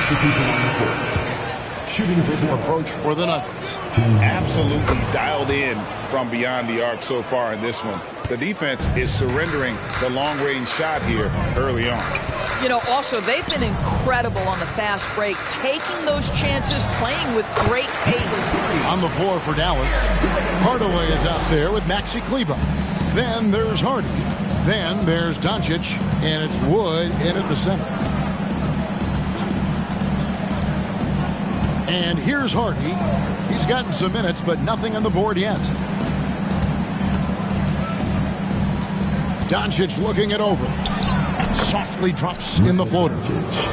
Substitution on the court. Shooting for approach for the Nuggets. Absolutely dialed in from beyond the arc so far in this one. The defense is surrendering the long-range shot here early on. You know, also, they've been incredible on the fast break, taking those chances, playing with great pace. On the floor for Dallas, Hardaway is out there with Maxi Kleber. Then there's Hardy. Then there's Doncic, and it's Wood in at the center. And here's Hardy. He's gotten some minutes, but nothing on the board yet. Doncic looking it over. Softly drops in the floater.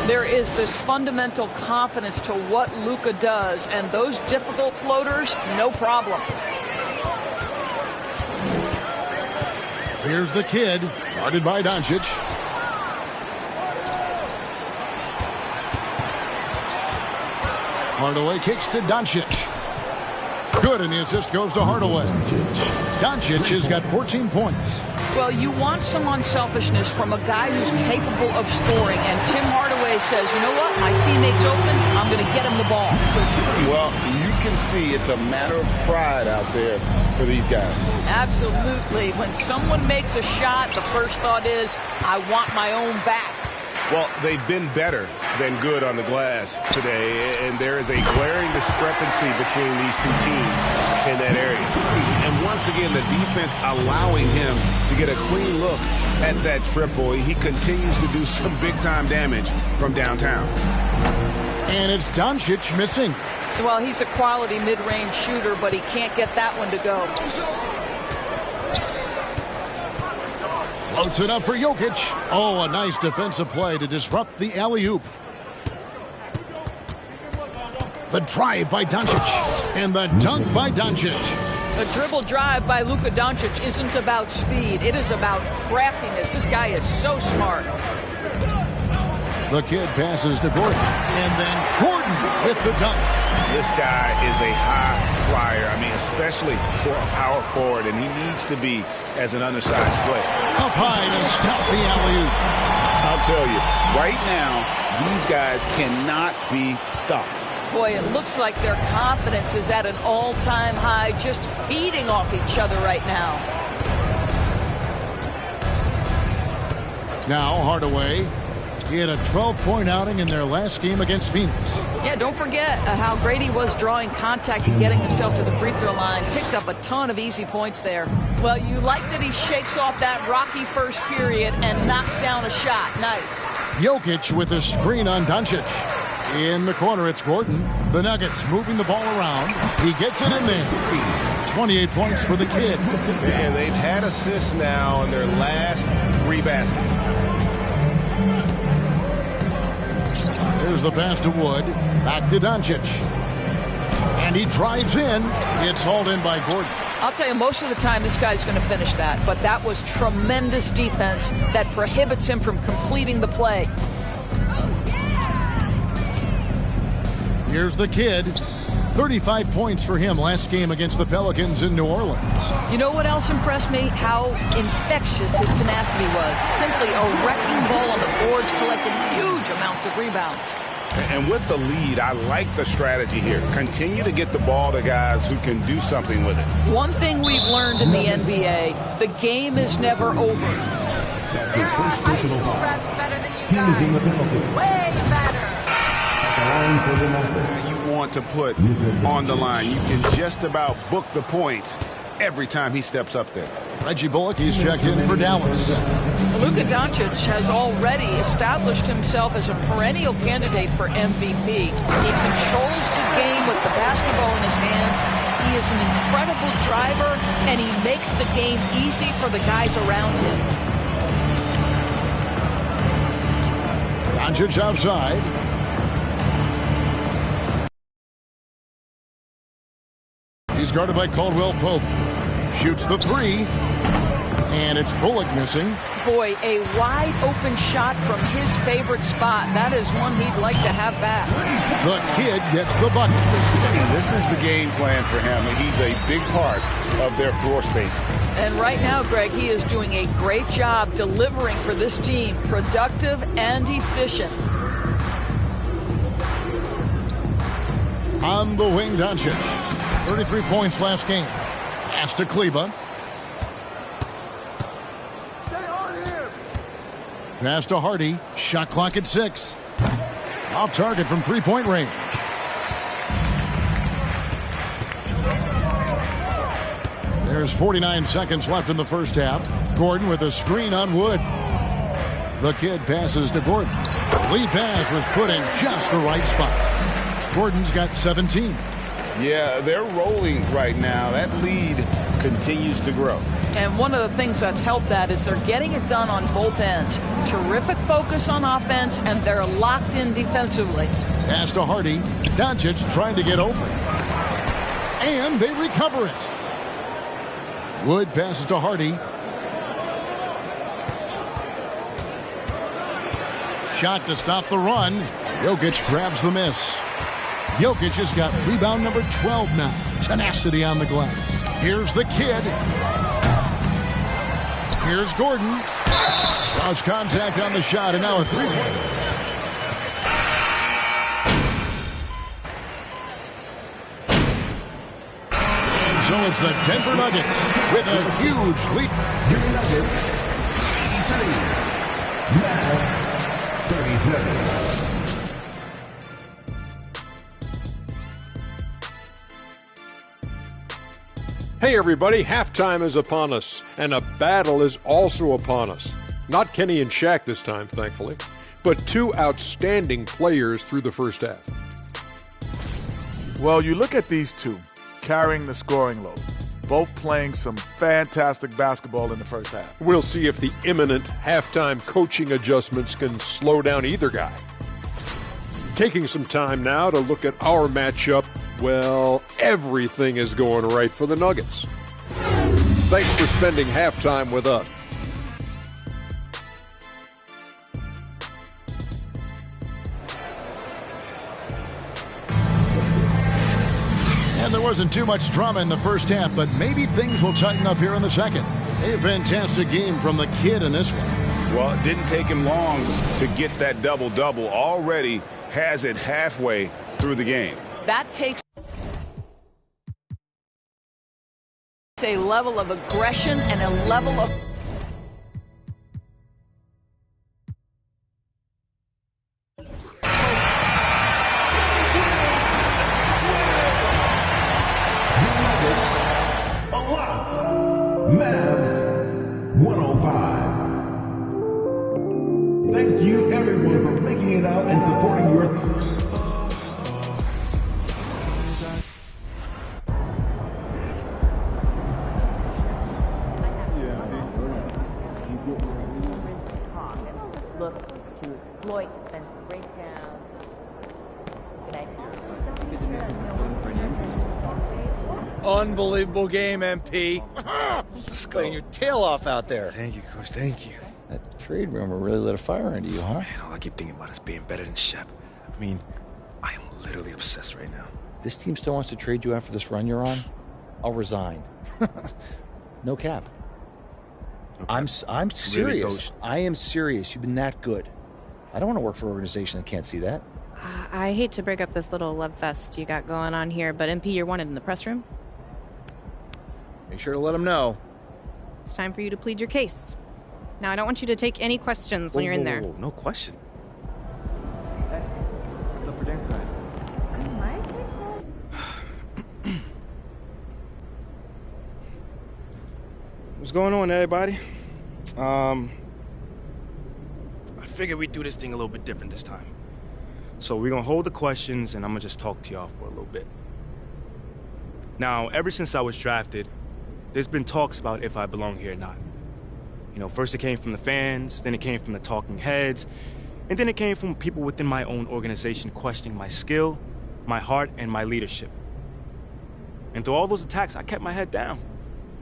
There is this fundamental confidence to what Luka does, and those difficult floaters, no problem. Here's the kid, guarded by Doncic. Hardaway kicks to Doncic. Good, and the assist goes to Hardaway. Doncic has got 14 points. Well, you want some unselfishness from a guy who's capable of scoring, and Tim Hardaway says, you know what, my teammate's open, I'm going to get him the ball. Well, you can see it's a matter of pride out there for these guys. Absolutely. When someone makes a shot, the first thought is, I want my own back. Well, they've been better than good on the glass today, and there is a glaring discrepancy between these two teams in that area. And once again, the defense allowing him to get a clean look at that triple. He continues to do some big-time damage from downtown. And it's Doncic missing. Well, he's a quality mid-range shooter, but he can't get that one to go. Floats it up for Jokic. Oh, a nice defensive play to disrupt the alley-oop. The drive by Doncic. And the dunk by Doncic. A dribble drive by Luka Doncic isn't about speed. It is about craftiness. This guy is so smart. The kid passes to Gordon. And then Gordon with the dunk. This guy is a high flyer. I mean, especially for a power forward, and he needs to be as an undersized player. Up high to stop the alley-oop. I'll tell you, right now, these guys cannot be stopped. Boy, it looks like their confidence is at an all-time high, just feeding off each other right now. Now Hardaway. He had a 12-point outing in their last game against Phoenix. Yeah, don't forget how great he was drawing contact and getting himself to the free throw line. Picked up a ton of easy points there. Well, you like that he shakes off that rocky first period and knocks down a shot. Nice. Jokic with a screen on Doncic. In the corner, it's Gordon. The Nuggets moving the ball around. He gets it in there. 28 points for the kid. And they've had assists now in their last 3 baskets. There's the pass to Wood. Back to Doncic. And he drives in. It's hauled in by Gordon. I'll tell you, most of the time this guy's going to finish that. But that was tremendous defense that prohibits him from completing the play. Here's the kid. 35 points for him last game against the Pelicans in New Orleans. You know what else impressed me? How infectious his tenacity was. Simply a wrecking ball on the boards, collected huge amounts of rebounds. And with the lead, I like the strategy here. Continue to get the ball to guys who can do something with it. One thing we've learned in the NBA, the game is never over. There are high school refs better than you guys. Way better. You want to put on the line. You can just about book the points every time he steps up there. Reggie Bullock, he's checked in for Dallas. Luka Doncic has already established himself as a perennial candidate for MVP. He controls the game with the basketball in his hands. He is an incredible driver, and he makes the game easy for the guys around him. Doncic outside. He's guarded by Caldwell Pope. Shoots the 3. And it's Bullock missing. Boy, a wide open shot from his favorite spot. That is one he'd like to have back. The kid gets the bucket. This is the game plan for him. He's a big part of their floor spacing. And right now, Greg, he is doing a great job delivering for this team. Productive and efficient. On the wing, Doncic. 33 points last game. Pass to Kleba. Pass to Hardy. Shot clock at 6. Off target from three-point range. There's 49 seconds left in the first half. Gordon with a screen on Wood. The kid passes to Gordon. The lead pass was put in just the right spot. Gordon's got 17. Yeah, they're rolling right now. That lead continues to grow. And one of the things that's helped that is they're getting it done on both ends. Terrific focus on offense, and they're locked in defensively. Pass to Hardy. Doncic trying to get open. And they recover it. Wood passes to Hardy. Shot to stop the run. Jokic grabs the miss. Jokic has got rebound number 12 now. Tenacity on the glass. Here's the kid. Here's Gordon. Cross contact on the shot, and now a three-point. And so it's the Denver Nuggets with a huge lead. Now, 37. Hey everybody, halftime is upon us, and a battle is also upon us. Not Kenny and Shaq this time, thankfully, but two outstanding players through the first half. Well, you look at these two carrying the scoring load, both playing some fantastic basketball in the first half. We'll see if the imminent halftime coaching adjustments can slow down either guy. Taking some time now to look at our matchup. Well, everything is going right for the Nuggets. Thanks for spending halftime with us. And there wasn't too much drama in the first half, but maybe things will tighten up here in the second. A fantastic game from the kid in this one. Well, it didn't take him long to get that double-double. Already has it halfway through the game. That takes a level of aggression and a level of A lot. Mavs 105. Thank you everyone for making it out and supporting your look to exploit defensive breakdowns. Unbelievable game, MP. Let's go. Playing your tail off out there. Thank you, Coach. Thank you. That trade rumor really lit a fire into you, huh? Man, all I keep thinking about is being better than Shep. I mean, I am literally obsessed right now. This team still wants to trade you after this run you're on? I'll resign. No cap. Okay. I'm serious. Really, Coach? I am serious. You've been that good. I don't want to work for an organization that can't see that. I hate to break up this little love fest you got going on here, but MP, you're wanted in the press room. Make sure to let them know. It's time for you to plead your case. Now, I don't want you to take any questions when you're in there. Whoa, no question. Hey, what's up for dinner tonight? What's going on, everybody? I figured we'd do this thing a little bit different this time. So we're gonna hold the questions, and I'm gonna just talk to y'all for a little bit. Now, ever since I was drafted, there's been talks about if I belong here or not. You know, first it came from the fans, then it came from the talking heads, and then it came from people within my own organization questioning my skill, my heart, and my leadership. And through all those attacks, I kept my head down.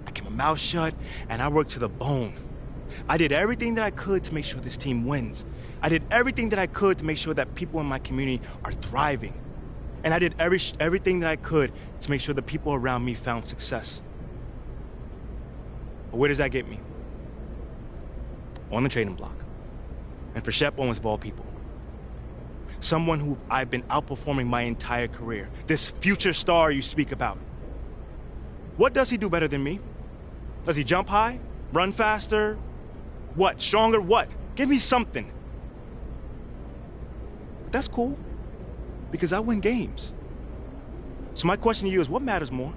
I kept my mouth shut, and I worked to the bone. I did everything that I could to make sure this team wins. I did everything that I could to make sure that people in my community are thriving. And I did everything that I could to make sure the people around me found success. But where does that get me? On the trading block. And for Shep Owens of all people. someone who I've been outperforming my entire career, this future star you speak about. What does he do better than me? Does he jump high? Run faster? What? Stronger? What? Give me something. But that's cool, because I win games. So my question to you is, what matters more?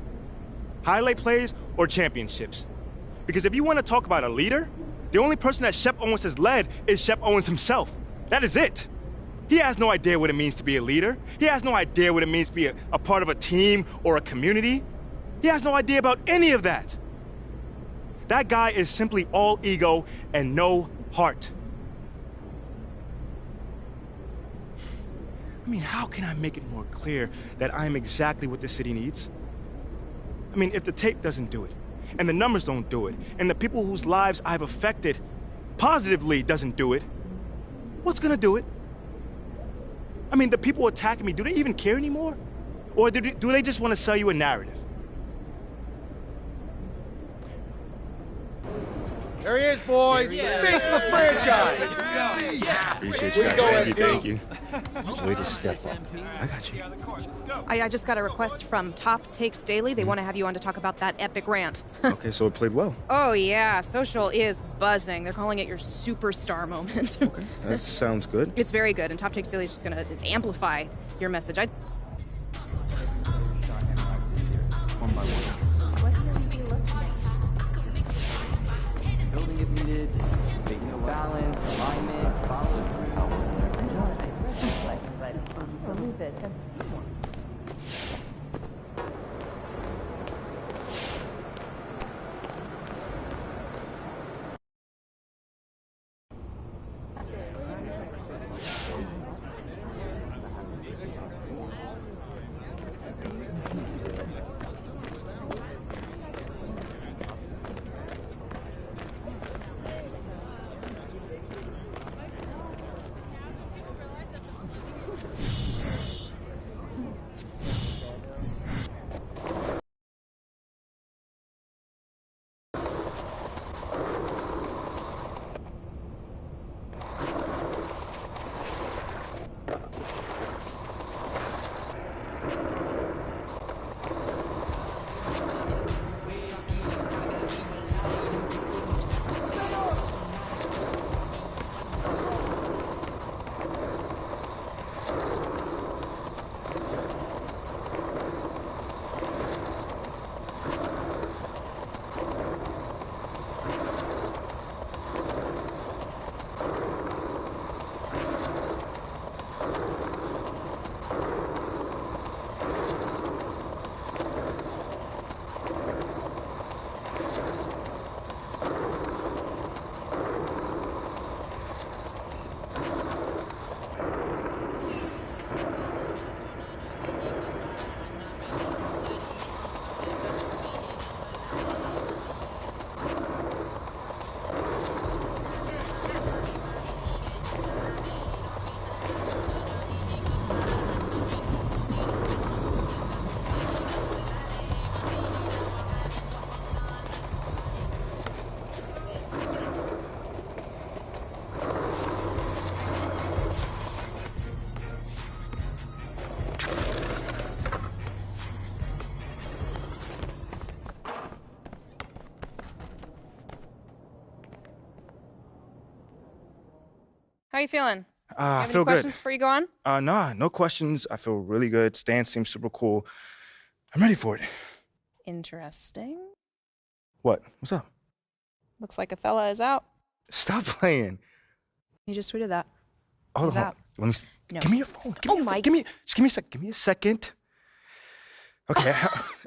Highlight plays or championships? Because if you want to talk about a leader, the only person that Shep Owens has led is Shep Owens himself. That is it. He has no idea what it means to be a leader. He has no idea what it means to be a part of a team or a community. He has no idea about any of that. That guy is simply all ego and no heart. I mean, how can I make it more clear that I am exactly what this city needs? I mean, if the tape doesn't do it, and the numbers don't do it, and the people whose lives I've affected positively doesn't do it, what's gonna do it? I mean, the people attacking me, do they even care anymore? Or do they just want to sell you a narrative? There he is, boys. Face of the franchise. Appreciate you guys. Thank you. Way to step up. I got you. I just got a request from Top Takes Daily. They want to have you on to talk about that epic rant. Okay, so it played well. Oh, yeah. Social is buzzing. They're calling it your superstar moment. Okay, that sounds good. It's very good, and Top Takes Daily is just going to amplify your message. One by one. Building if needed, balance, alignment, follow through. How you feeling? You I have feel any questions before you go on? Nah, no questions. I feel really good. Stan seems super cool. I'm ready for it. Interesting. What? What's up? Looks like Othello is out. Stop playing. He just tweeted that. Hold He's on. out. Let me. No. Give me your phone. Oh my. Give me a sec. Give me a second. Okay.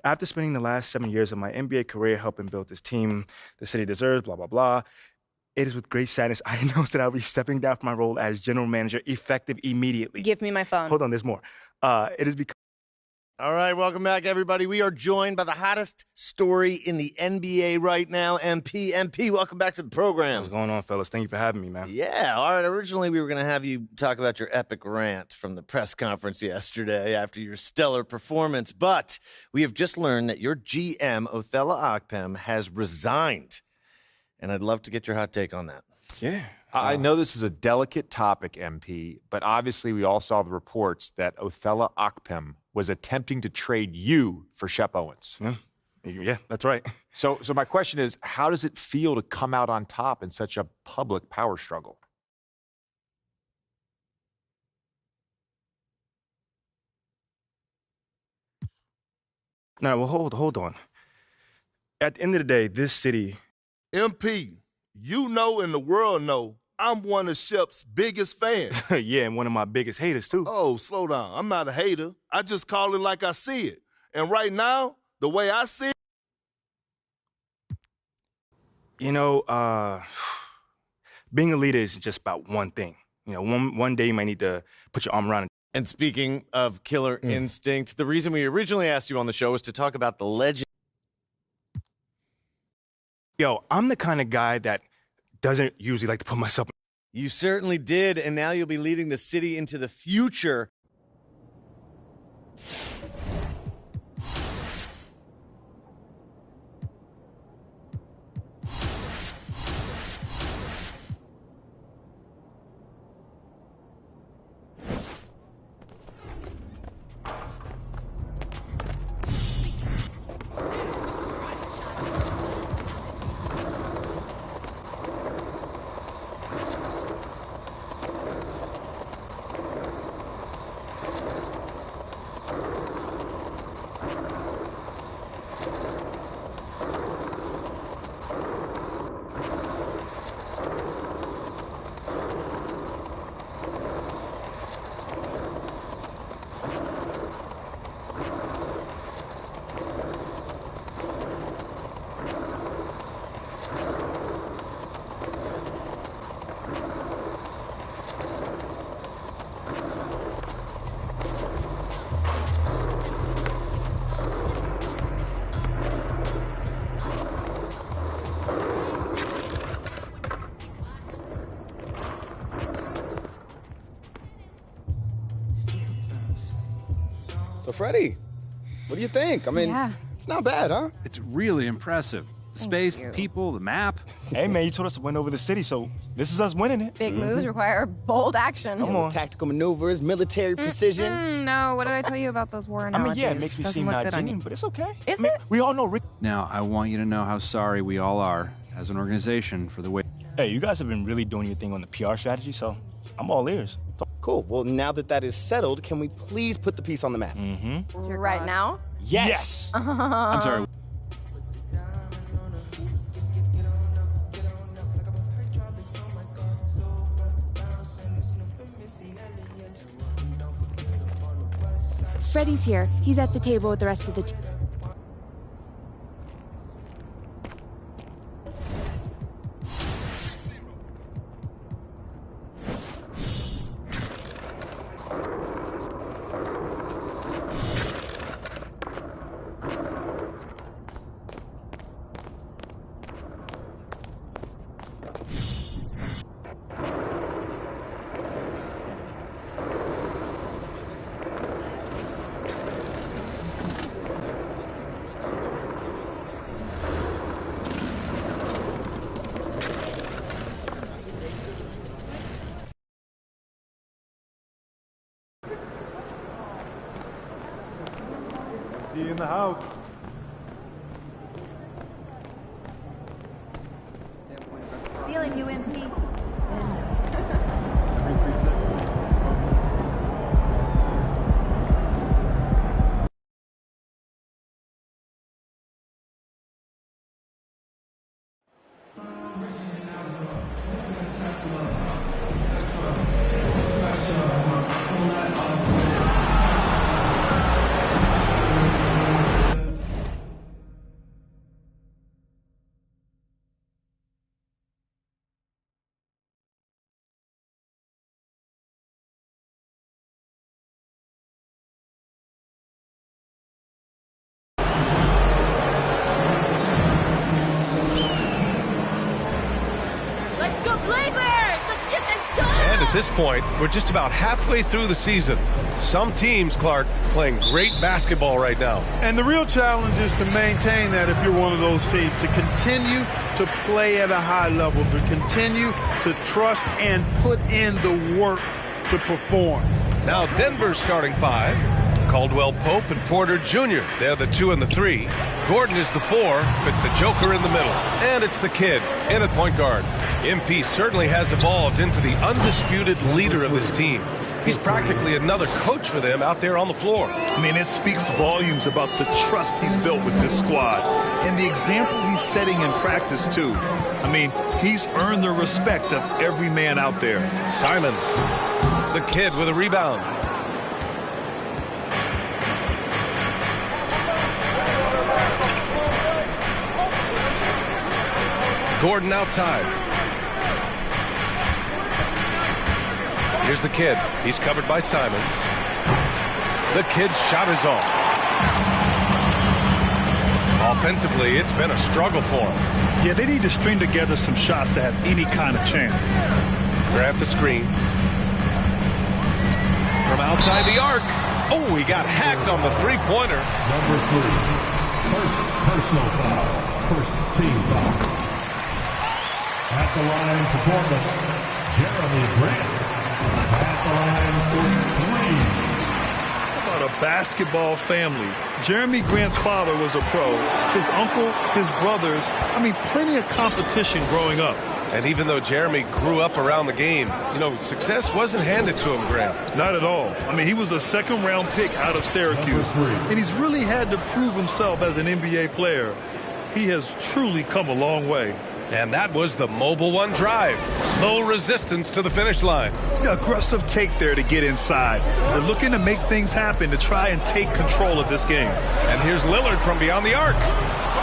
After spending the last 7 years of my NBA career helping build this team the city deserves, blah blah blah, it is with great sadness I announce that I'll be stepping down from my role as general manager effective immediately. Give me my phone. Hold on. There's more. It is because. All right, welcome back, everybody. We are joined by the hottest story in the NBA right now, MP. MP, welcome back to the program. What's going on, fellas? Thank you for having me, man. Yeah, all right. Originally, we were going to have you talk about your epic rant from the press conference yesterday after your stellar performance, but we have just learned that your GM, Othello Akpem, has resigned. and I'd love to get your hot take on that. Yeah. I know this is a delicate topic, MP, but obviously we all saw the reports that Othella Akpem was attempting to trade you for Shep Owens. Yeah, that's right. So my question is, how does it feel to come out on top in such a public power struggle? No, well, hold on. At the end of the day, this city... MP, you know and the world know I'm one of Shep's biggest fans. Yeah, and one of my biggest haters, too. Oh, slow down. I'm not a hater. I just call it like I see it. And right now, the way I see it... You know, being a leader isn't just about one thing. You know, one day you might need to put your arm around it. And speaking of killer instinct, the reason we originally asked you on the show was to talk about the legend. Yo, I'm the kind of guy that doesn't usually like to put myself... You certainly did, and now you'll be leading the city into the future. So, Freddie, what do you think? I mean, it's not bad, huh? It's really impressive. The space, the people, the map. Hey, man, you told us to win over the city, so this is us winning it. Big moves require bold action. Come on. Tactical maneuvers, military precision. No, what did I tell you about those war analogies? Yeah, it makes me Doesn't seem look not good on genuine, you. but it's okay. Is it? We all know Rick. Now, I want you to know how sorry we all are as an organization for the way... Hey, you guys have been really doing your thing on the PR strategy, so I'm all ears. Cool. Well, now that is settled, can we please put the piece on the map? Right now? Yes! I'm sorry. Freddie's here. He's at the table with the rest of the team. In the house. Feeling you, MP. Let's go Blazers! Let's get this done! mind at this point, we're just about halfway through the season. Some teams, Clark, playing great basketball right now. And the real challenge is to maintain that if you're one of those teams, to continue to play at a high level, to continue to trust and put in the work to perform. Now Denver's starting five. Caldwell Pope and Porter Jr. They're the 2 and the 3. Gordon is the 4, with the Joker in the middle. And it's the kid in at point guard. MP certainly has evolved into the undisputed leader of this team. He's practically another coach for them out there on the floor. I mean, it speaks volumes about the trust he's built with this squad and the example he's setting in practice, too. I mean, he's earned the respect of every man out there. Simons, the kid with a rebound. Gordon outside. Here's the kid. He's covered by Simons. The kid's shot is off. Offensively, it's been a struggle for him. Yeah, they need to string together some shots to have any kind of chance. Grab the screen. From outside the arc. Oh, he got hacked on the three-pointer. Number 3. First personal foul. First team foul. At the line to Portland, Jeremy Grant. At the line for 3. How about a basketball family? Jeremy Grant's father was a pro. His uncle, his brothers. I mean, plenty of competition growing up. And even though Jeremy grew up around the game, you know, success wasn't handed to him, Grant. Not at all. I mean, he was a second-round pick out of Syracuse. And he's really had to prove himself as an NBA player. He has truly come a long way. And that was the Mobile One drive. Low resistance to the finish line. Aggressive take there to get inside. They're looking to make things happen to try and take control of this game. And here's Lillard from beyond the arc.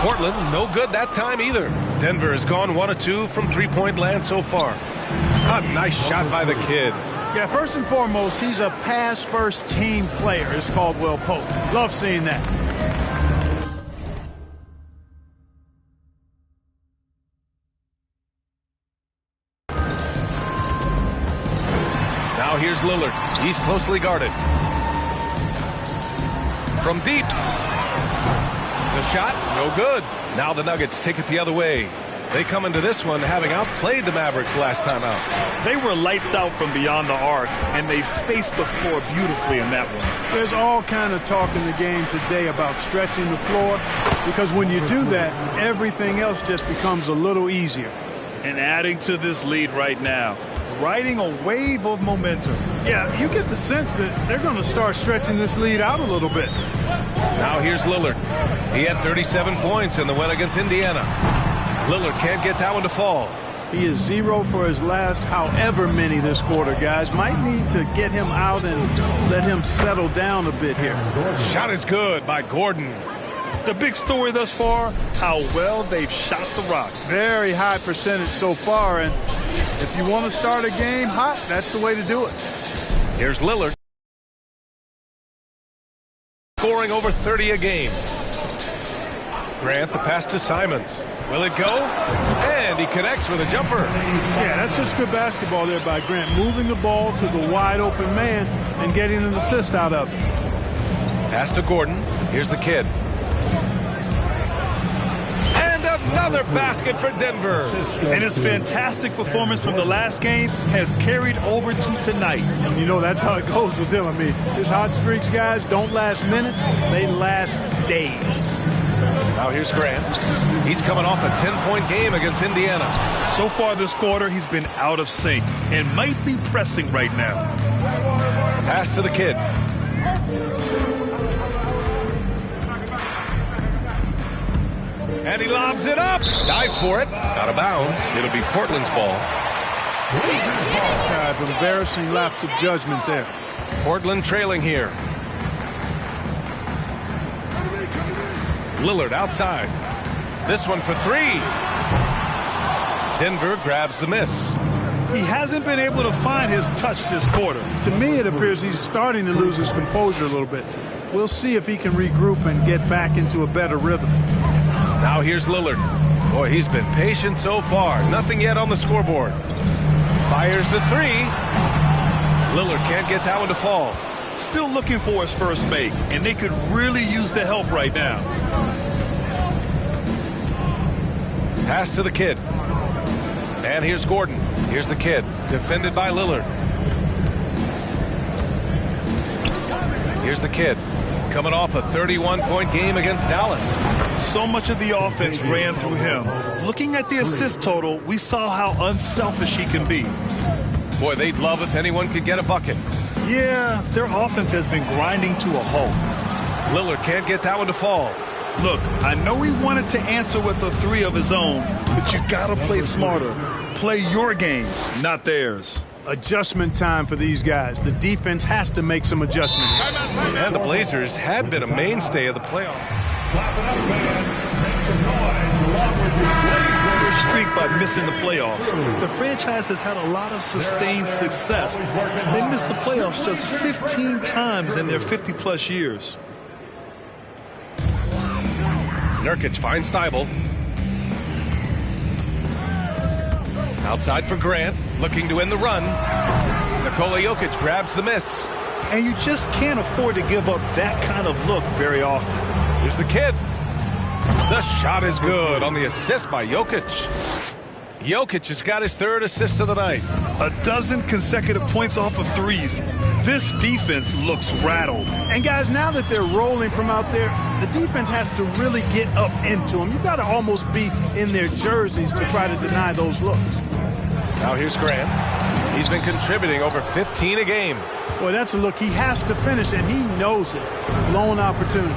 Portland, no good that time either. Denver has gone 1 of 2 from three-point land so far. A nice shot by the kid. Yeah, first and foremost, he's a pass-first team player, is Caldwell Pope. Love seeing that. Now here's Lillard. He's closely guarded. From deep. The shot, no good. Now the Nuggets take it the other way. They come into this one having outplayed the Mavericks last time out. They were lights out from beyond the arc, and they spaced the floor beautifully in that one. There's all kind of talk in the game today about stretching the floor, because when you do that, everything else just becomes a little easier. And adding to this lead right now, riding a wave of momentum. Yeah, you get the sense that they're going to start stretching this lead out a little bit. Now here's Lillard. He had 37 points in the win against Indiana. Lillard can't get that one to fall. He is 0 for his last however many this quarter, guys. Might need to get him out and let him settle down a bit here. Shot is good by Gordon. The big story thus far, how well they've shot the rock. Very high percentage so far, and if you want to start a game hot, that's the way to do it. Here's Lillard. Scoring over 30 a game. Grant the pass to Simons. Will it go? And he connects with a jumper. Yeah, that's just good basketball there by Grant. Moving the ball to the wide open man and getting an assist out of it. Pass to Gordon. Here's the kid. Another basket for Denver. And his fantastic performance from the last game has carried over to tonight. And you know, that's how it goes with him. I mean, his hot streaks, guys, don't last minutes. They last days. Now here's Grant. He's coming off a 10-point game against Indiana. So far this quarter, he's been out of sync and might be pressing right now. Pass to the kid. And he lobs it up. Dive for it. Out of bounds. It'll be Portland's ball. An embarrassing lapse of judgment there. Portland trailing here. Lillard outside. This one for 3. Denver grabs the miss. He hasn't been able to find his touch this quarter. To me, it appears he's starting to lose his composure a little bit. We'll see if he can regroup and get back into a better rhythm. Now here's Lillard. Boy, he's been patient so far. Nothing yet on the scoreboard. Fires the three. Lillard can't get that one to fall. Still looking for his first make, and they could really use the help right now. Pass to the kid. And here's Gordon. Here's the kid. Defended by Lillard. Here's the kid. Coming off a 31-point game against Dallas. So much of the offense ran through him. Looking at the assist total, we saw how unselfish he can be. Boy, they'd love if anyone could get a bucket. Yeah, their offense has been grinding to a halt. Lillard can't get that one to fall. Look, I know he wanted to answer with a three of his own, but you gotta play smarter. Play your game, not theirs. Adjustment time for these guys. The defense has to make some adjustments. And the Blazers had been a mainstay of the playoffs. Their streak by missing the playoffs. The franchise has had a lot of sustained success. They missed the playoffs just 15 times in their 50-plus years. Nurkic finds Thibault. Outside for Grant, looking to end the run. Nikola Jokic grabs the miss. And you just can't afford to give up that kind of look very often. Here's the kid. The shot is good on the assist by Jokic. Jokic has got his third assist of the night. A dozen consecutive points off of threes. This defense looks rattled. And guys, now that they're rolling from out there, the defense has to really get up into them. You've got to almost be in their jerseys to try to deny those looks. Now here's Grant. He's been contributing over 15 a game. Boy, that's a look he has to finish, and he knows it. Lone opportunity.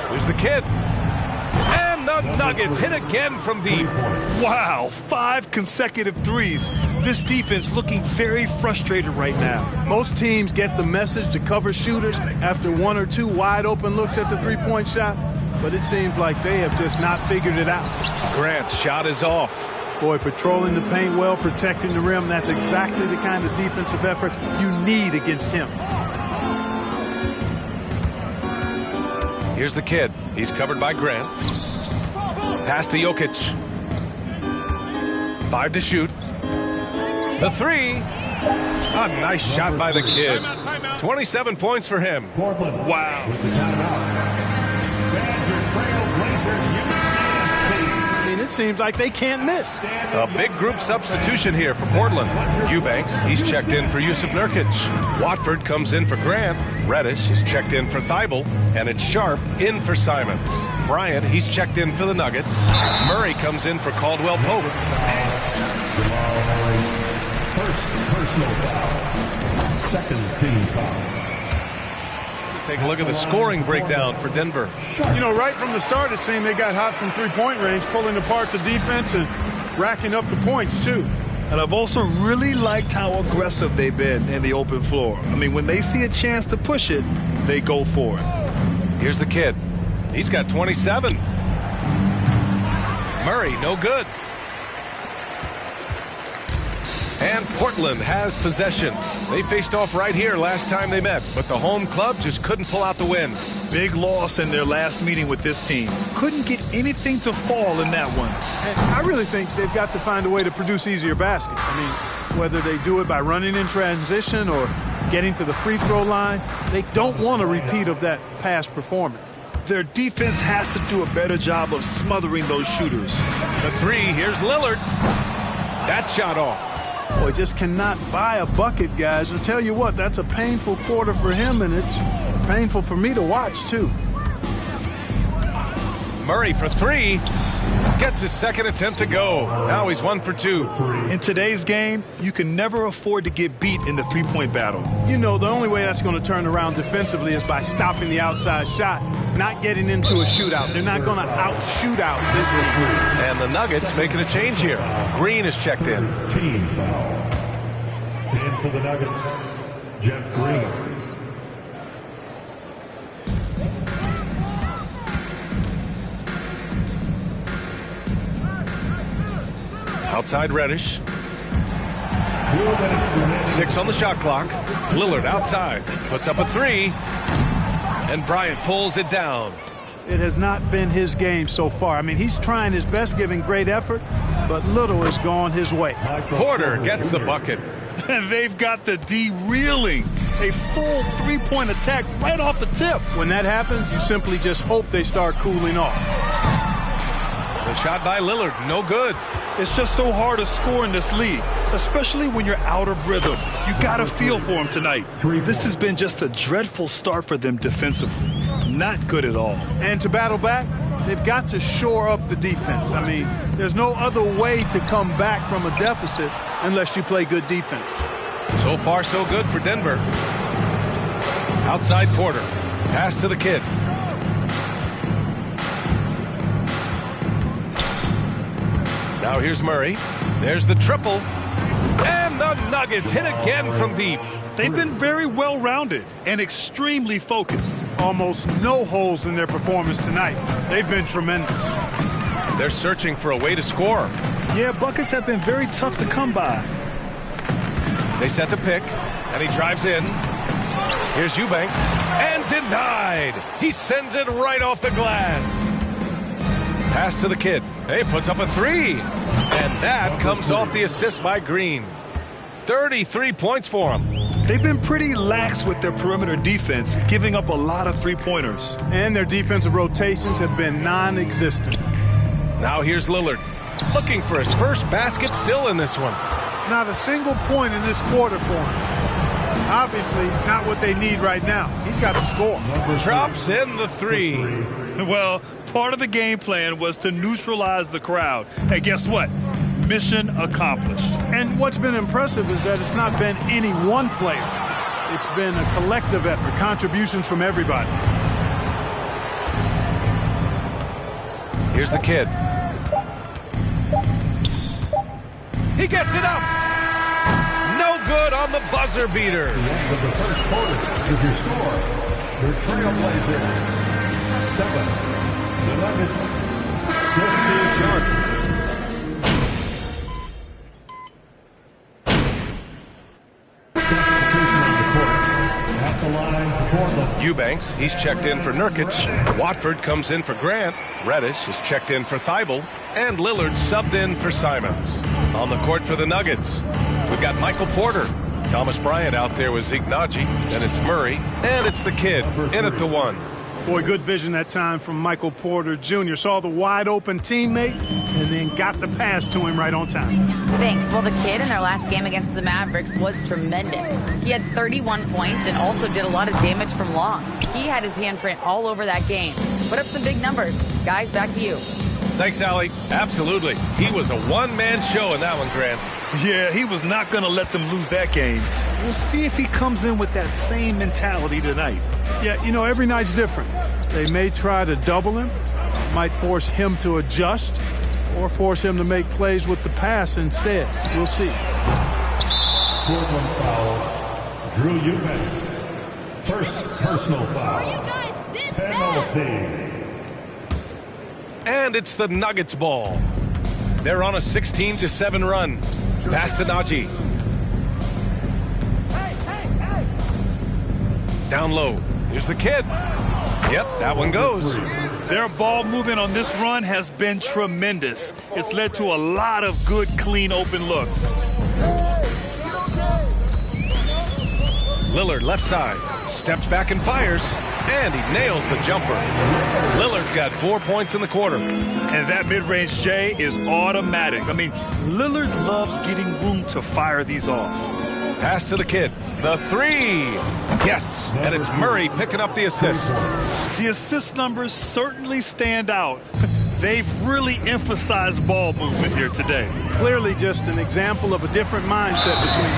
Here's the kid. And the Nuggets hit again from deep. Wow, 5 consecutive threes. This defense looking very frustrated right now. Most teams get the message to cover shooters after 1 or 2 wide open looks at the three-point shot, but it seems like they have just not figured it out. Grant's shot is off. Boy, patrolling the paint well, protecting the rim, that's exactly the kind of defensive effort you need against him. Here's the kid. He's covered by Grant. Pass to Jokic. 5 to shoot. The three. A nice shot by the kid. 27 points for him. Wow. It seems like they can't miss. A big group substitution here for Portland. Eubanks, he's checked in for Yusuf Nurkic. Watford comes in for Grant. Reddish is checked in for Thibault. And it's Sharp in for Simons. Bryant, he's checked in for the Nuggets. Murray comes in for Caldwell Pope. First personal foul. Second team foul. Take a look at the scoring breakdown for Denver. You know, right from the start, it seemed they got hot from three-point range, pulling apart the defense and racking up the points, too. And I've also really liked how aggressive they've been in the open floor. I mean, when they see a chance to push it, they go for it. Here's the kid. He's got 27. Murray, no good. And Portland has possession. They faced off right here last time they met, but the home club just couldn't pull out the win. Big loss in their last meeting with this team. Couldn't get anything to fall in that one. And I really think they've got to find a way to produce easier baskets. I mean, whether they do it by running in transition or getting to the free throw line, they don't want a repeat of that past performance. Their defense has to do a better job of smothering those shooters. The three, here's Lillard. That shot off. Boy, just cannot buy a bucket, guys. I'll tell you what, that's a painful quarter for him, and it's painful for me to watch, too. Murray for three. Gets his second attempt to go. Now he's 1 for 2. In today's game, you can never afford to get beat in the three-point battle. You know, the only way that's going to turn around defensively is by stopping the outside shot, not getting into a shootout. They're not going to out-shoot out this team. And the Nuggets making a change here. Green is checked in. Team foul. And for the Nuggets, Jeff Green. Outside Reddish. 6 on the shot clock. Lillard outside. Puts up a three. And Bryant pulls it down. it has not been his game so far. I mean, he's trying his best, giving great effort, but little has gone his way. Porter gets the bucket. They've got the D reeling. A full three-point attack right off the tip. When that happens, you simply just hope they start cooling off. The shot by Lillard, no good. It's just so hard to score in this league, especially when you're out of rhythm. You got to feel for him tonight. This has been just a dreadful start for them defensively. Not good at all. And to battle back, they've got to shore up the defense. I mean, there's no other way to come back from a deficit unless you play good defense. So far, so good for Denver. Outside Porter. Pass to the kid. Now here's Murray. There's the triple. And the Nuggets hit again from deep. They've been very well-rounded and extremely focused. Almost no holes in their performance tonight. They've been tremendous. They're searching for a way to score. Yeah, buckets have been very tough to come by. They set the pick, and he drives in. Here's Eubanks, and denied. He sends it right off the glass. Pass to the kid. He puts up a three, and that comes off the assist by Green. 33 points for him. They've been pretty lax with their perimeter defense, giving up a lot of three-pointers. And their defensive rotations have been non-existent. Now here's Lillard, looking for his first basket, still in this one. Not a single point in this quarter for him. Obviously, not what they need right now. He's got to score. Drops in the three. Well, part of the game plan was to neutralize the crowd. Hey, guess what? Mission accomplished. And what's been impressive is that it's not been any one player. It's been a collective effort, contributions from everybody. Here's the kid. He gets it up. No good on the buzzer beater. The end of the first quarter is your score. Your trailblazer, 7. The Nuggets, 15 Chargers. Eubanks, he's checked in for Nurkic. Watford comes in for Grant. Reddish is checked in for Thibault. And Lillard subbed in for Simons. On the court for the Nuggets, we've got Michael Porter. Thomas Bryant out there with Zeke Naji. Then it's Murray. And it's the kid in at the one. Boy, good vision that time from Michael Porter Jr. Saw the wide open teammate and then got the pass to him right on time. Thanks. Well, the kid in their last game against the Mavericks was tremendous. He had 31 points and also did a lot of damage from long. He had his handprint all over that game. Put up some big numbers. Guys, back to you. Thanks, Allie. Absolutely. He was a one-man show in that one, Grant. Yeah, he was not going to let them lose that game. We'll see if he comes in with that same mentality tonight. Yeah, you know, every night's different. They may try to double him, might force him to adjust, or force him to make plays with the pass instead. We'll see. Portland foul. Drew Eubanks. First personal foul. Penalty. And it's the Nuggets ball. They're on a 16-7 run. Pass to Naji. Down low. Here's the kid. Yep, that one goes. Their ball movement on this run has been tremendous. It's led to a lot of good, clean, open looks. Lillard left side. Steps back and fires. And he nails the jumper. Lillard's got 4 points in the quarter. And that mid-range J is automatic. I mean, Lillard loves getting room to fire these off. Pass to the kid. The three. Yes. And it's Murray picking up the assist. The assist numbers certainly stand out. They've really emphasized ball movement here today. Clearly just an example of a different mindset between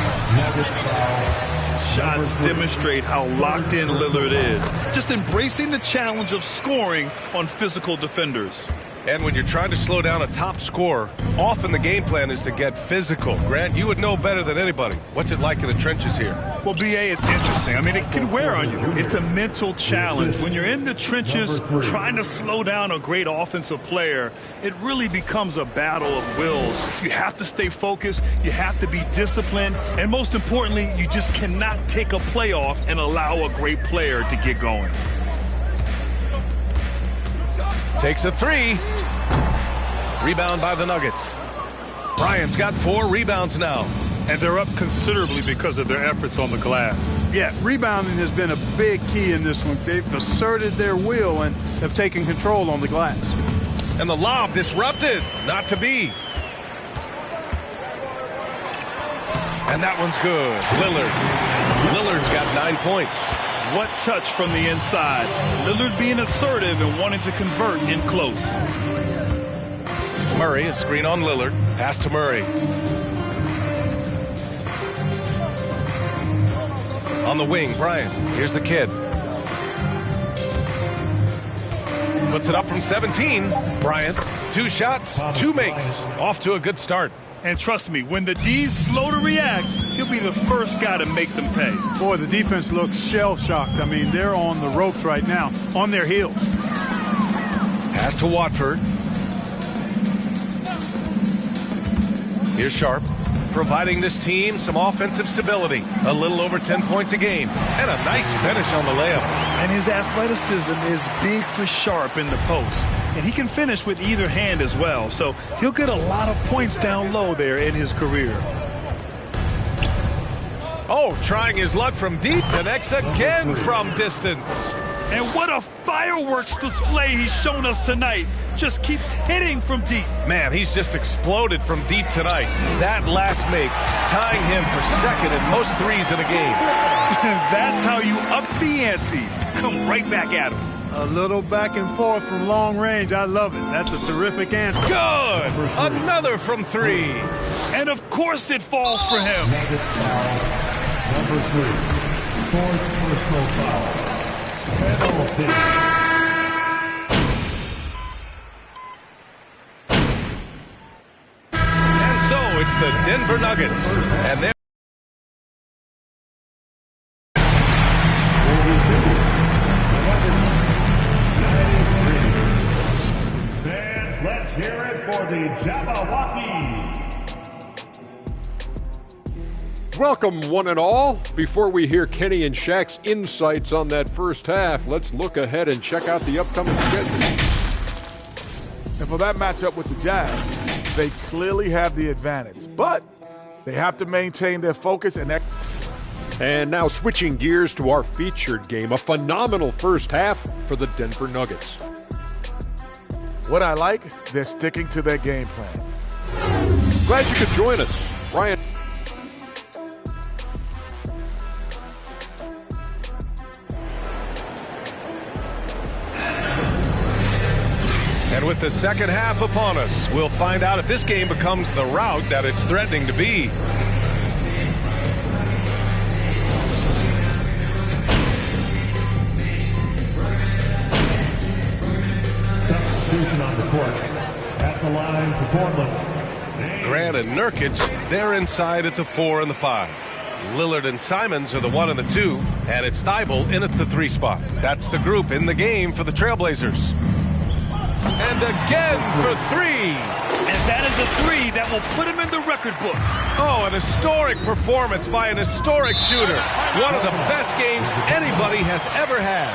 shots demonstrate how locked in Lillard is. Just embracing the challenge of scoring on physical defenders. And when you're trying to slow down a top scorer, often the game plan is to get physical. Grant, you would know better than anybody. What's it like in the trenches here? Well, B.A., it's interesting. I mean, it can wear on you. It's a mental challenge. When you're in the trenches trying to slow down a great offensive player, it really becomes a battle of wills. You have to stay focused. You have to be disciplined. And most importantly, you just cannot take a play off and allow a great player to get going. Takes a three. Rebound by the Nuggets. Bryant's got 4 rebounds now. And they're up considerably because of their efforts on the glass. Yeah, rebounding has been a big key in this one. They've asserted their will and have taken control on the glass. And the lob disrupted. Not to be. And that one's good. Lillard's got 9 points. What touch from the inside. Lillard being assertive and wanting to convert in close. Murray, a screen on Lillard. Pass to Murray. On the wing, Bryant. Here's the kid. Puts it up from 17. Bryant, 2 shots, 2 makes. Off to a good start. And trust me, when the D's slow to react, he'll be the first guy to make them pay. Boy, the defense looks shell-shocked. I mean, they're on the ropes right now, on their heels. Pass to Watford. Here's Sharp, providing this team some offensive stability. A little over 10 points a game. And a nice finish on the layup. And his athleticism is big for Sharp in the post. And he can finish with either hand as well. So he'll get a lot of points down low there in his career. Oh, trying his luck from deep. Connects again from distance. And what a fireworks display he's shown us tonight. Just keeps hitting from deep. Man, he's just exploded from deep tonight. That last make, tying him for second in most threes in a game. That's how you up the ante. Come right back at him. A little back and forth from long range. I love it. That's a terrific answer. Good! Another from 3. And of course it falls for him. Number 3, 4th personal foul. Penalty. And so it's the Denver Nuggets. And they're Let's hear it for the Jabberwocky. Welcome, one and all. Before we hear Kenny and Shaq's insights on that first half, let's look ahead and check out the upcoming schedule. And for that matchup with the Jazz, they clearly have the advantage, but they have to maintain their focus and And now switching gears to our featured game, a phenomenal first half for the Denver Nuggets. What I like, they're sticking to their game plan. Glad you could join us. Ryan. And with the second half upon us, we'll find out if this game becomes the rout that it's threatening to be. Substitution on the court. At the line for Portland. Grant and Nurkic, they're inside at the 4 and the 5. Lillard and Simons are the 1 and the 2, and it's Thibault in at the 3 spot. That's the group in the game for the Trailblazers. And again for 3. And that is a 3 that will put him in the record books. Oh, an historic performance by an historic shooter. One of the best games anybody has ever had.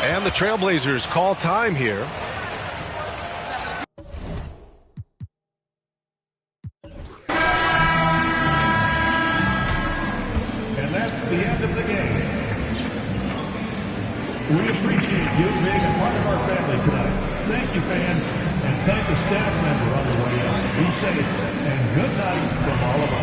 And the Trailblazers call time here. And that's the end of the game. We appreciate you being a part of our family tonight. Thank you, fans, and thank the staff member on the way out. Be safe, and good night from all of us.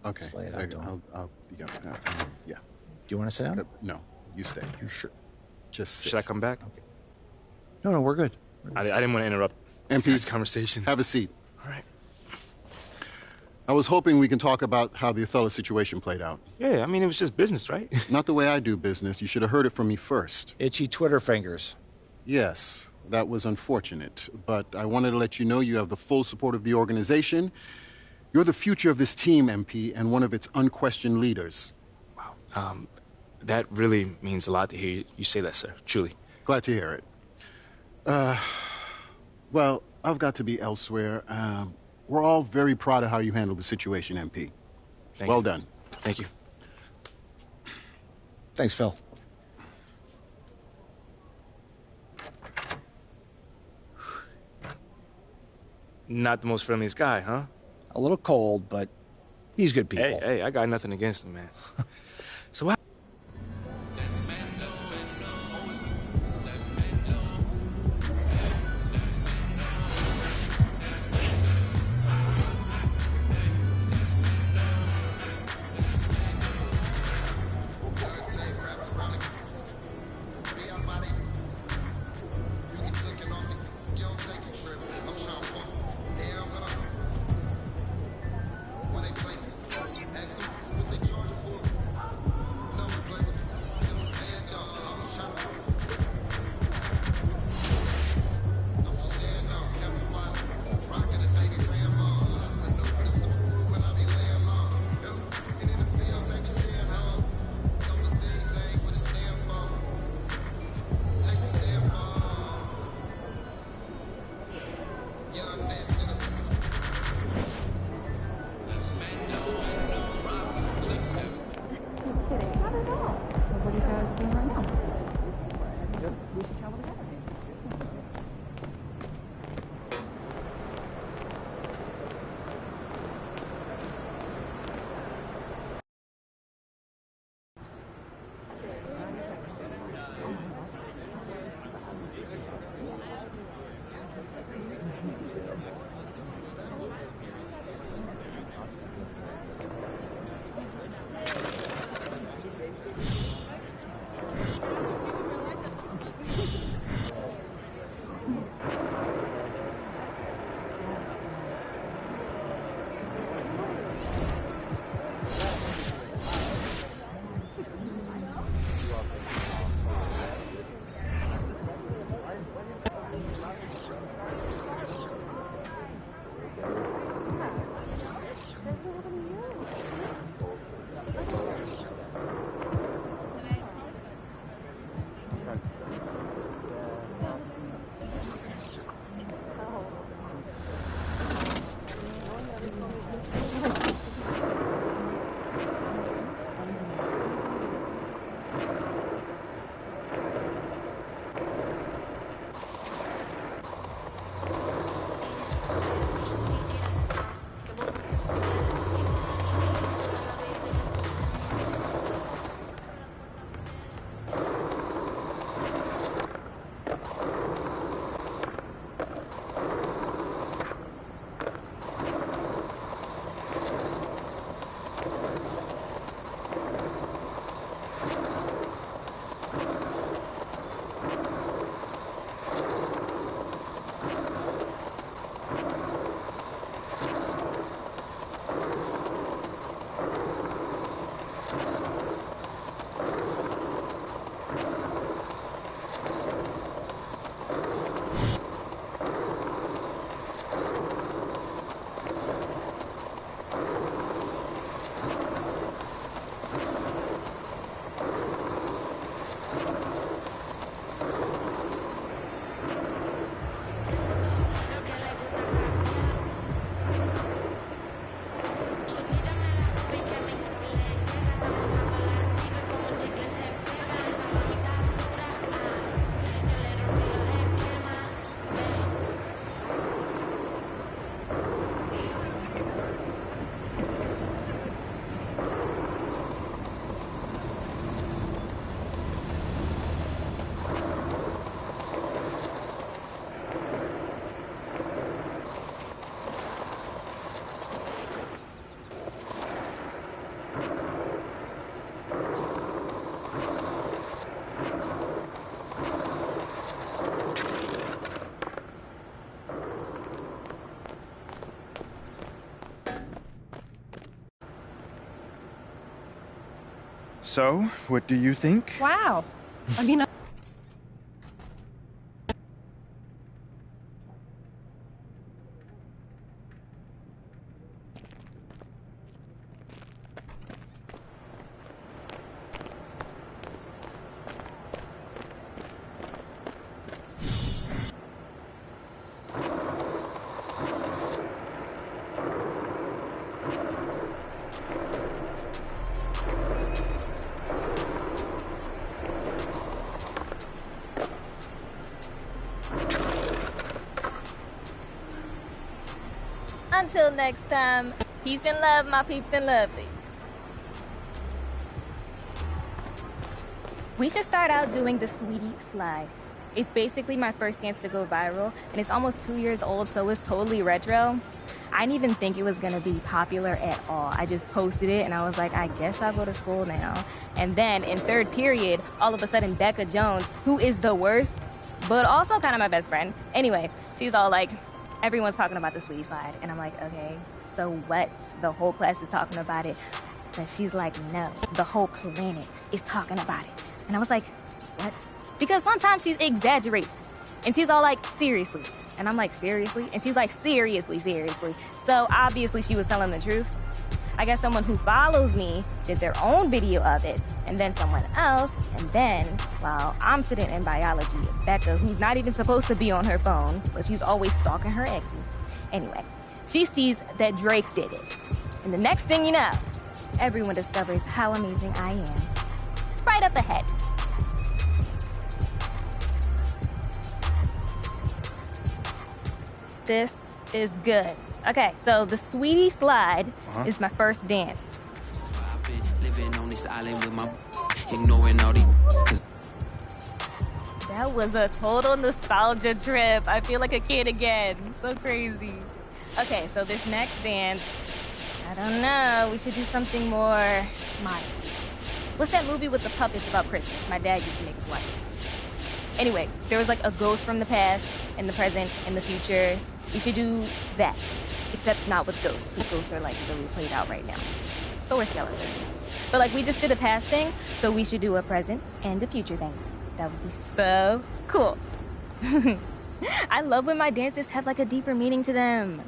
Okay. Just lay it out to him. I'll yeah. Yeah. Do you want to sit down? No, you stay. You sure? Just sit. Should I come back? Okay. No, we're good. I didn't want to interrupt MP, this conversation. Have a seat. All right. I was hoping we can talk about how the Othello situation played out. Yeah, I mean, it was just business, right? Not the way I do business. You should have heard it from me first. Itchy Twitter fingers. Yes, that was unfortunate, but I wanted to let you know you have the full support of the organization. You're the future of this team, MP, and one of its unquestioned leaders. Wow. That really means a lot to hear you say that, sir. Truly. Glad to hear it. Well, I've got to be elsewhere. We're all very proud of how you handled the situation, MP. Well done. Thank you. Thanks, Phil. Not the most friendliest guy, huh? A little cold, but he's good people. Hey, I got nothing against him, man. So what? So, what do you think? Wow. I mean, until next time, peace and love, my peeps and lovelies. We should start out doing the Sweetie Slide. It's basically my first dance to go viral, and it's almost 2 years old, so it's totally retro. I didn't even think it was gonna be popular at all. I just posted it, and I was like, I guess I'll go to school now. And then, in third period, all of a sudden, Becca Jones, who is the worst, but also kind of my best friend. Anyway, she's all like, everyone's talking about the Sweetie Slide. And I'm like, okay, so what? The whole class is talking about it. But she's like, no, the whole planet is talking about it. And I was like, what? Because sometimes she exaggerates. And she's all like, seriously. And I'm like, seriously? And she's like, seriously, seriously. So obviously she was telling the truth. I guess someone who follows me did their own video of it, and then someone else, and then, while I'm sitting in biology, Becca, who's not even supposed to be on her phone, but she's always stalking her exes. Anyway, she sees that Drake did it. And the next thing you know, everyone discovers how amazing I am. Right up ahead. This is good. Okay, so the Sweetie Slide is my first dance. That was a total nostalgia trip. I feel like a kid again. So crazy. Okay, so this next dance, I don't know. We should do something more modern. What's that movie with the puppets about Christmas? My dad used to make us watch it. Anyway, there was like a ghost from the past, and the present, and the future. We should do that. Except not with ghosts, because ghosts are like really played out right now. So we're skeletons. But like we just did a past thing, so we should do a present and a future thing. That would be so cool. I love when my dances have like a deeper meaning to them.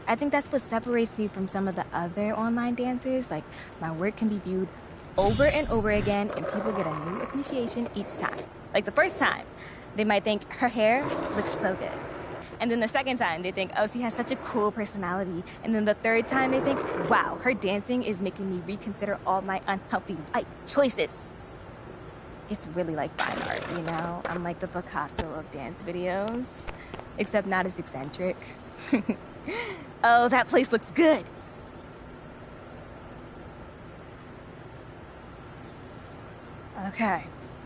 I think that's what separates me from some of the other online dancers. Like my work can be viewed over and over again, and people get a new appreciation each time. Like the first time, they might think her hair looks so good. And then the second time, they think, oh, she has such a cool personality. And then the third time, they think, wow, her dancing is making me reconsider all my unhealthy life choices. It's really like fine art, you know? I'm like the Picasso of dance videos, except not as eccentric. Oh, that place looks good. Okay.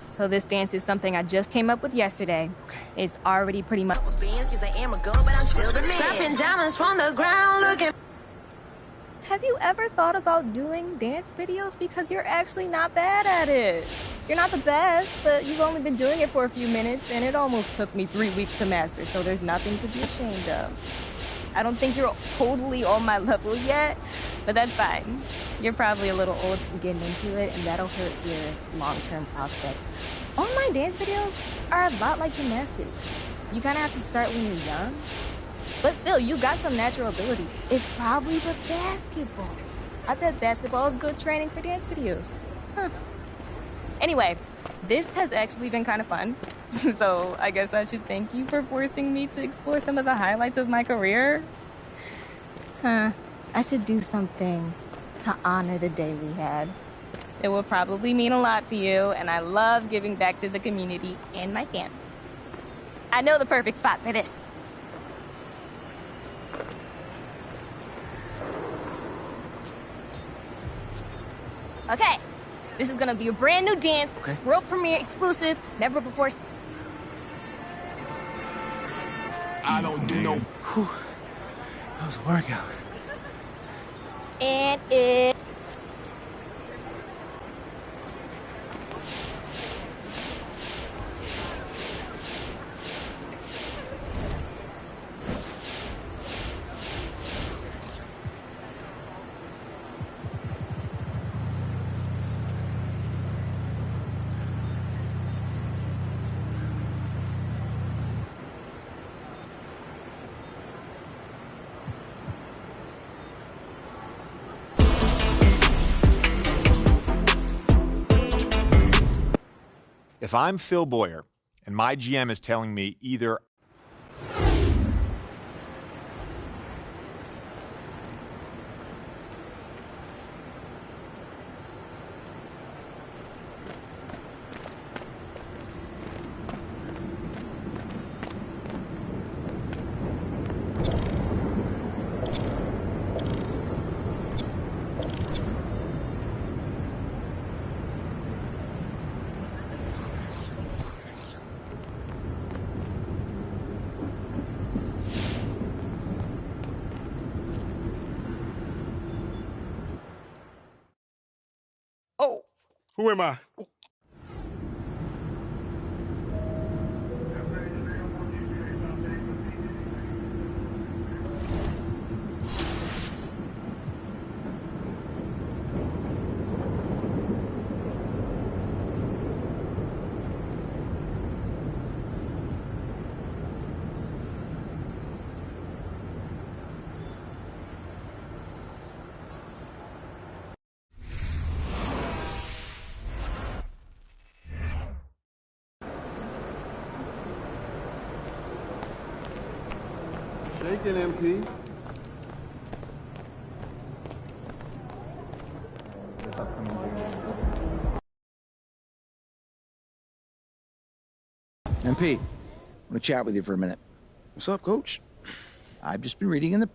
So this dance is something I just came up with yesterday. Okay. It's already pretty much... Have you ever thought about doing dance videos? Because you're actually not bad at it. You're not the best, but you've only been doing it for a few minutes, and it almost took me 3 weeks to master, so there's nothing to be ashamed of. I don't think you're totally on my level yet, but that's fine. You're probably a little old to be getting into it, and that'll hurt your long-term prospects. Online dance videos are a lot like gymnastics. You kind of have to start when you're young, but still, you got some natural ability. It's probably with basketball. I bet basketball is good training for dance videos. Huh. Anyway, this has actually been kind of fun. So I guess I should thank you for forcing me to explore some of the highlights of my career. I should do something to honor the day we had. It will probably mean a lot to you, and I love giving back to the community and my fans. I know the perfect spot for this. Okay, this is gonna be a brand new dance, world premiere exclusive, never before. I don't do no. Whew. That was a workout. And it... If I'm Phil Boyer and my GM is telling me either Who am I? Shake it, MP. MP, I want to chat with you for a minute. What's up, Coach? I've just been reading in the...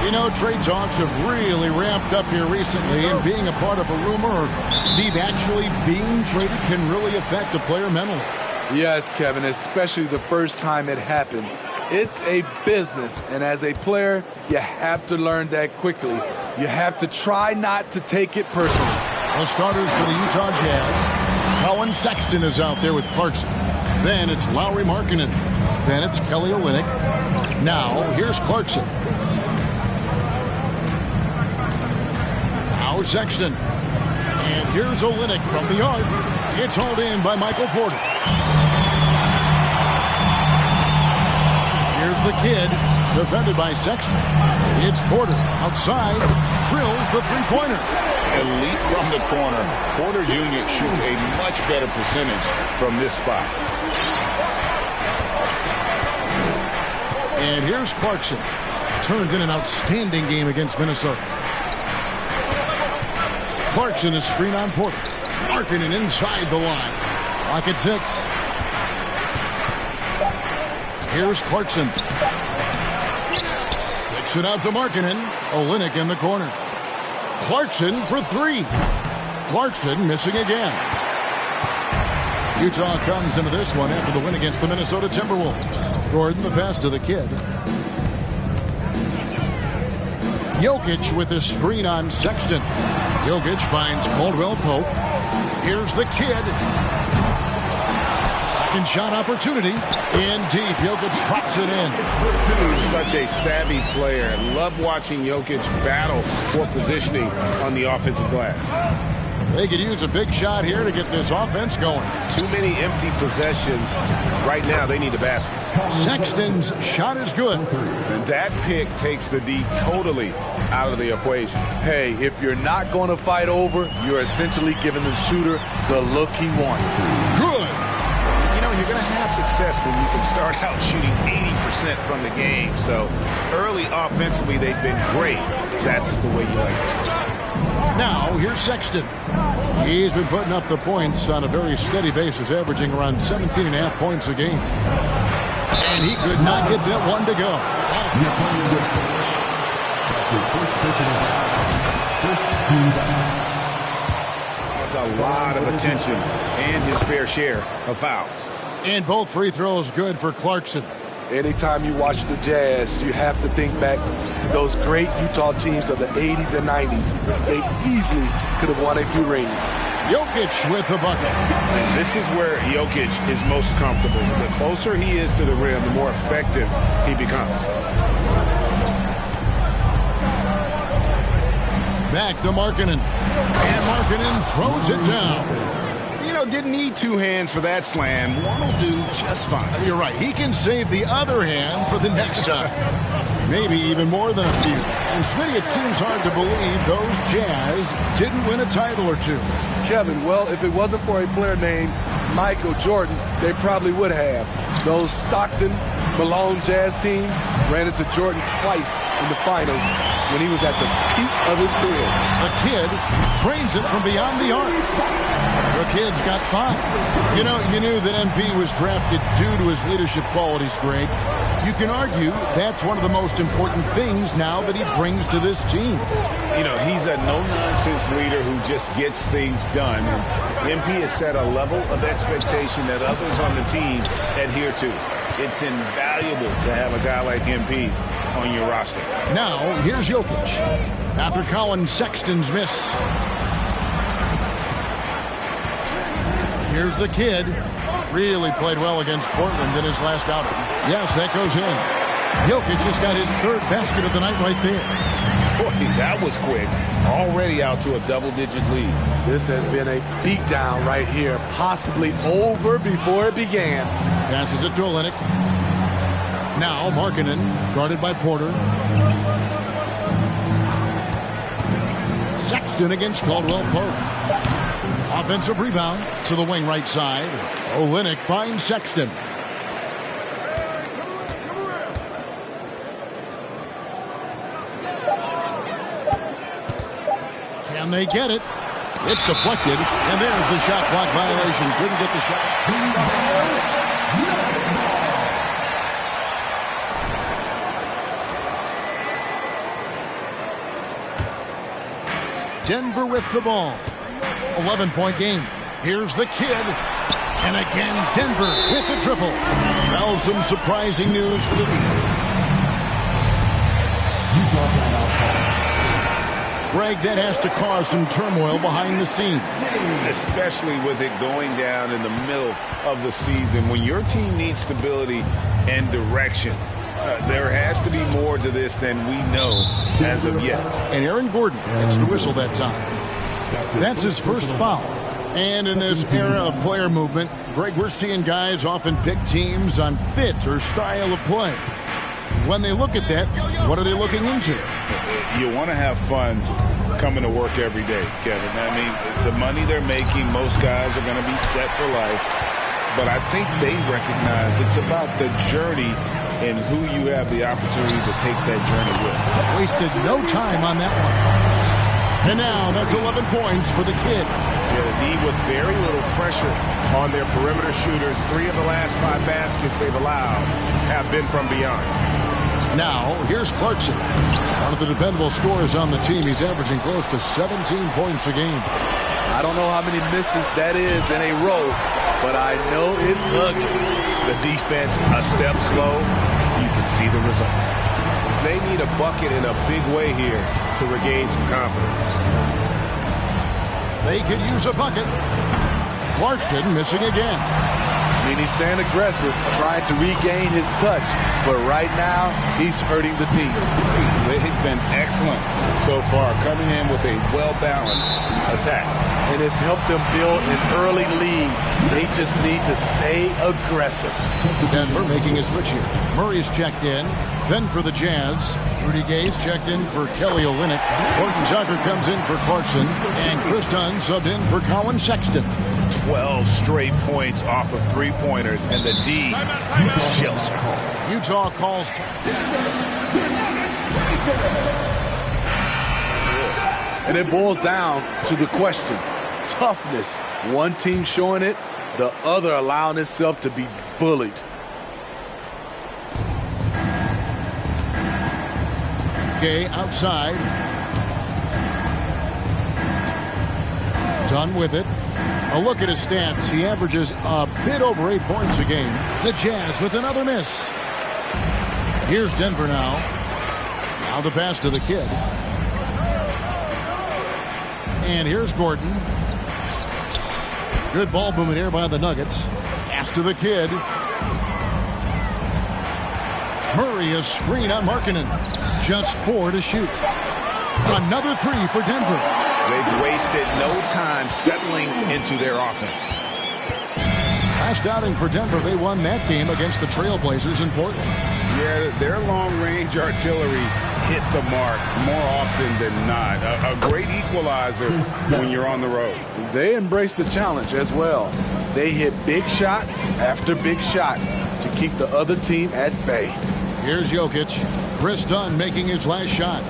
You know, trade talks have really ramped up here recently, and being a part of a rumor or Steve actually being traded can really affect a player mentally. Yes, Kevin, especially the first time it happens. It's a business, and as a player, you have to learn that quickly. You have to try not to take it personally. The starters for the Utah Jazz. Colin Sexton is out there with Clarkson. Then it's Lauri Markkanen. Then it's Kelly Olynyk. Now, here's Clarkson. Now Sexton. And here's Olynyk from the arc. It's hauled in by Michael Porter. Here's the kid, defended by Sexton. It's Porter outside, drills the three-pointer. Elite from the corner. Porter Jr. shoots a much better percentage from this spot. And here's Clarkson. Turned in an outstanding game against Minnesota. Clarkson is screen on Porter. Markkanen inside the line. Clock at 6. Here's Clarkson. Kicks it out to Markkanen. Olynyk in the corner. Clarkson for 3. Clarkson missing again. Utah comes into this one after the win against the Minnesota Timberwolves. Gordon, the pass to the kid. Jokic with a screen on Sexton. Jokic finds Caldwell Pope. Here's the kid. Second shot opportunity. In deep. Jokic drops it in. He's such a savvy player. I love watching Jokic battle for positioning on the offensive glass. They could use a big shot here to get this offense going. Too many empty possessions. Right now, they need a basket. Sexton's shot is good. And that pick takes the D totally out of the equation. Hey, if you're not going to fight over, you're essentially giving the shooter the look he wants. Good. You know, you're going to have success when you can start out shooting 80% from the game. So early offensively, they've been great. That's the way you like to start. Now, here's Sexton. He's been putting up the points on a very steady basis, averaging around 17.5 points a game. And he could not get that one to go. That's a lot of attention and his fair share of fouls. And both free throws good for Clarkson. Anytime you watch the Jazz, you have to think back to those great Utah teams of the 80s and 90s. They easily could have won a few rings. Jokic with the bucket. And this is where Jokic is most comfortable. The closer he is to the rim, the more effective he becomes. Back to Markkanen. And Markkanen throws it down. Didn't need 2 hands for that slam. One will do just fine. You're right. He can save the other hand for the next time. Maybe even more than a few. And Smitty, it seems hard to believe those Jazz didn't win a title or two. Kevin, well, if it wasn't for a player named Michael Jordan, they probably would have. Those Stockton, Malone Jazz teams ran into Jordan twice in the finals when he was at the peak of his career. The kid trains it from beyond the arc. The kid's got 5. You knew that MP was drafted due to his leadership qualities, Greg. You can argue that's one of the most important things now that he brings to this team. He's a no-nonsense leader who just gets things done. And MP has set a level of expectation that others on the team adhere to. It's invaluable to have a guy like MP on your roster. Now, here's Jokic. After Colin Sexton's miss. Here's the kid. Really played well against Portland in his last outing. Yes, that goes in. Jokic just got his 3rd basket of the night right there. Boy, that was quick. Already out to a double-digit lead. This has been a beatdown right here. Possibly over before it began. Passes it to Olynyk. Now Markkanen, guarded by Porter. Sexton against Caldwell Pope. Offensive rebound to the wing right side. Olynyk finds Sexton. Can they get it? It's deflected, and there's the shot clock violation. Couldn't get the shot. Denver with the ball. 11-point game. Here's the kid. And again, Denver with the triple. Now some surprising news for the team. Greg, that has to cause some turmoil behind the scenes. Especially with it going down in the middle of the season. When your team needs stability and direction, there has to be more to this than we know as of yet. And Aaron Gordon gets the whistle that time. That's his first foul. And in this era of player movement, Greg, we're seeing guys often pick teams on fit or style of play. When they look at that, what are they looking into? You want to have fun coming to work every day, Kevin. I mean, the money they're making, most guys are going to be set for life. But I think they recognize it's about the journey and who you have the opportunity to take that journey with. Wasted no time on that one. And now that's 11 points for the kid. Yeah, the D with very little pressure on their perimeter shooters. 3 of the last 5 baskets they've allowed have been from beyond. Now, here's Clarkson. One of the dependable scorers on the team. He's averaging close to 17 points a game. I don't know how many misses that is in a row, but I know it's ugly. The defense a step slow. You can see the results. They need a bucket in a big way here to regain some confidence. They could use a bucket. Clarkson missing again. I mean, he's staying aggressive, trying to regain his touch. But right now, he's hurting the team. They've been excellent so far, coming in with a well-balanced attack. And it's helped them build an early lead. They just need to stay aggressive. Denver making a switch here. Murray's checked in. Then for the Jazz, Rudy Gay's checked in for Kelly Olynyk. Horton Tucker comes in for Clarkson. And Chris Dunn subbed in for Colin Sexton. 12 straight points off of 3-pointers, and the D chills her. Utah calls. And it boils down to the question. Toughness. One team showing it, the other allowing itself to be bullied. Gay outside. Dunn with it. A look at his stats. He averages a bit over 8 points a game. The Jazz with another miss. Here's Denver now. Now the pass to the kid. And here's Gordon. Good ball movement here by the Nuggets. Pass to the kid. Murray a screen on Markkanen. Just 4 to shoot. Another 3 for Denver. They've wasted no time settling into their offense. Last outing for Denver, they won that game against the Trailblazers in Portland. Yeah, their long-range artillery hit the mark more often than not. A great equalizer when you're on the road. They embrace the challenge as well. They hit big shot after big shot to keep the other team at bay. Here's Jokic. Chris Dunn making his last shot.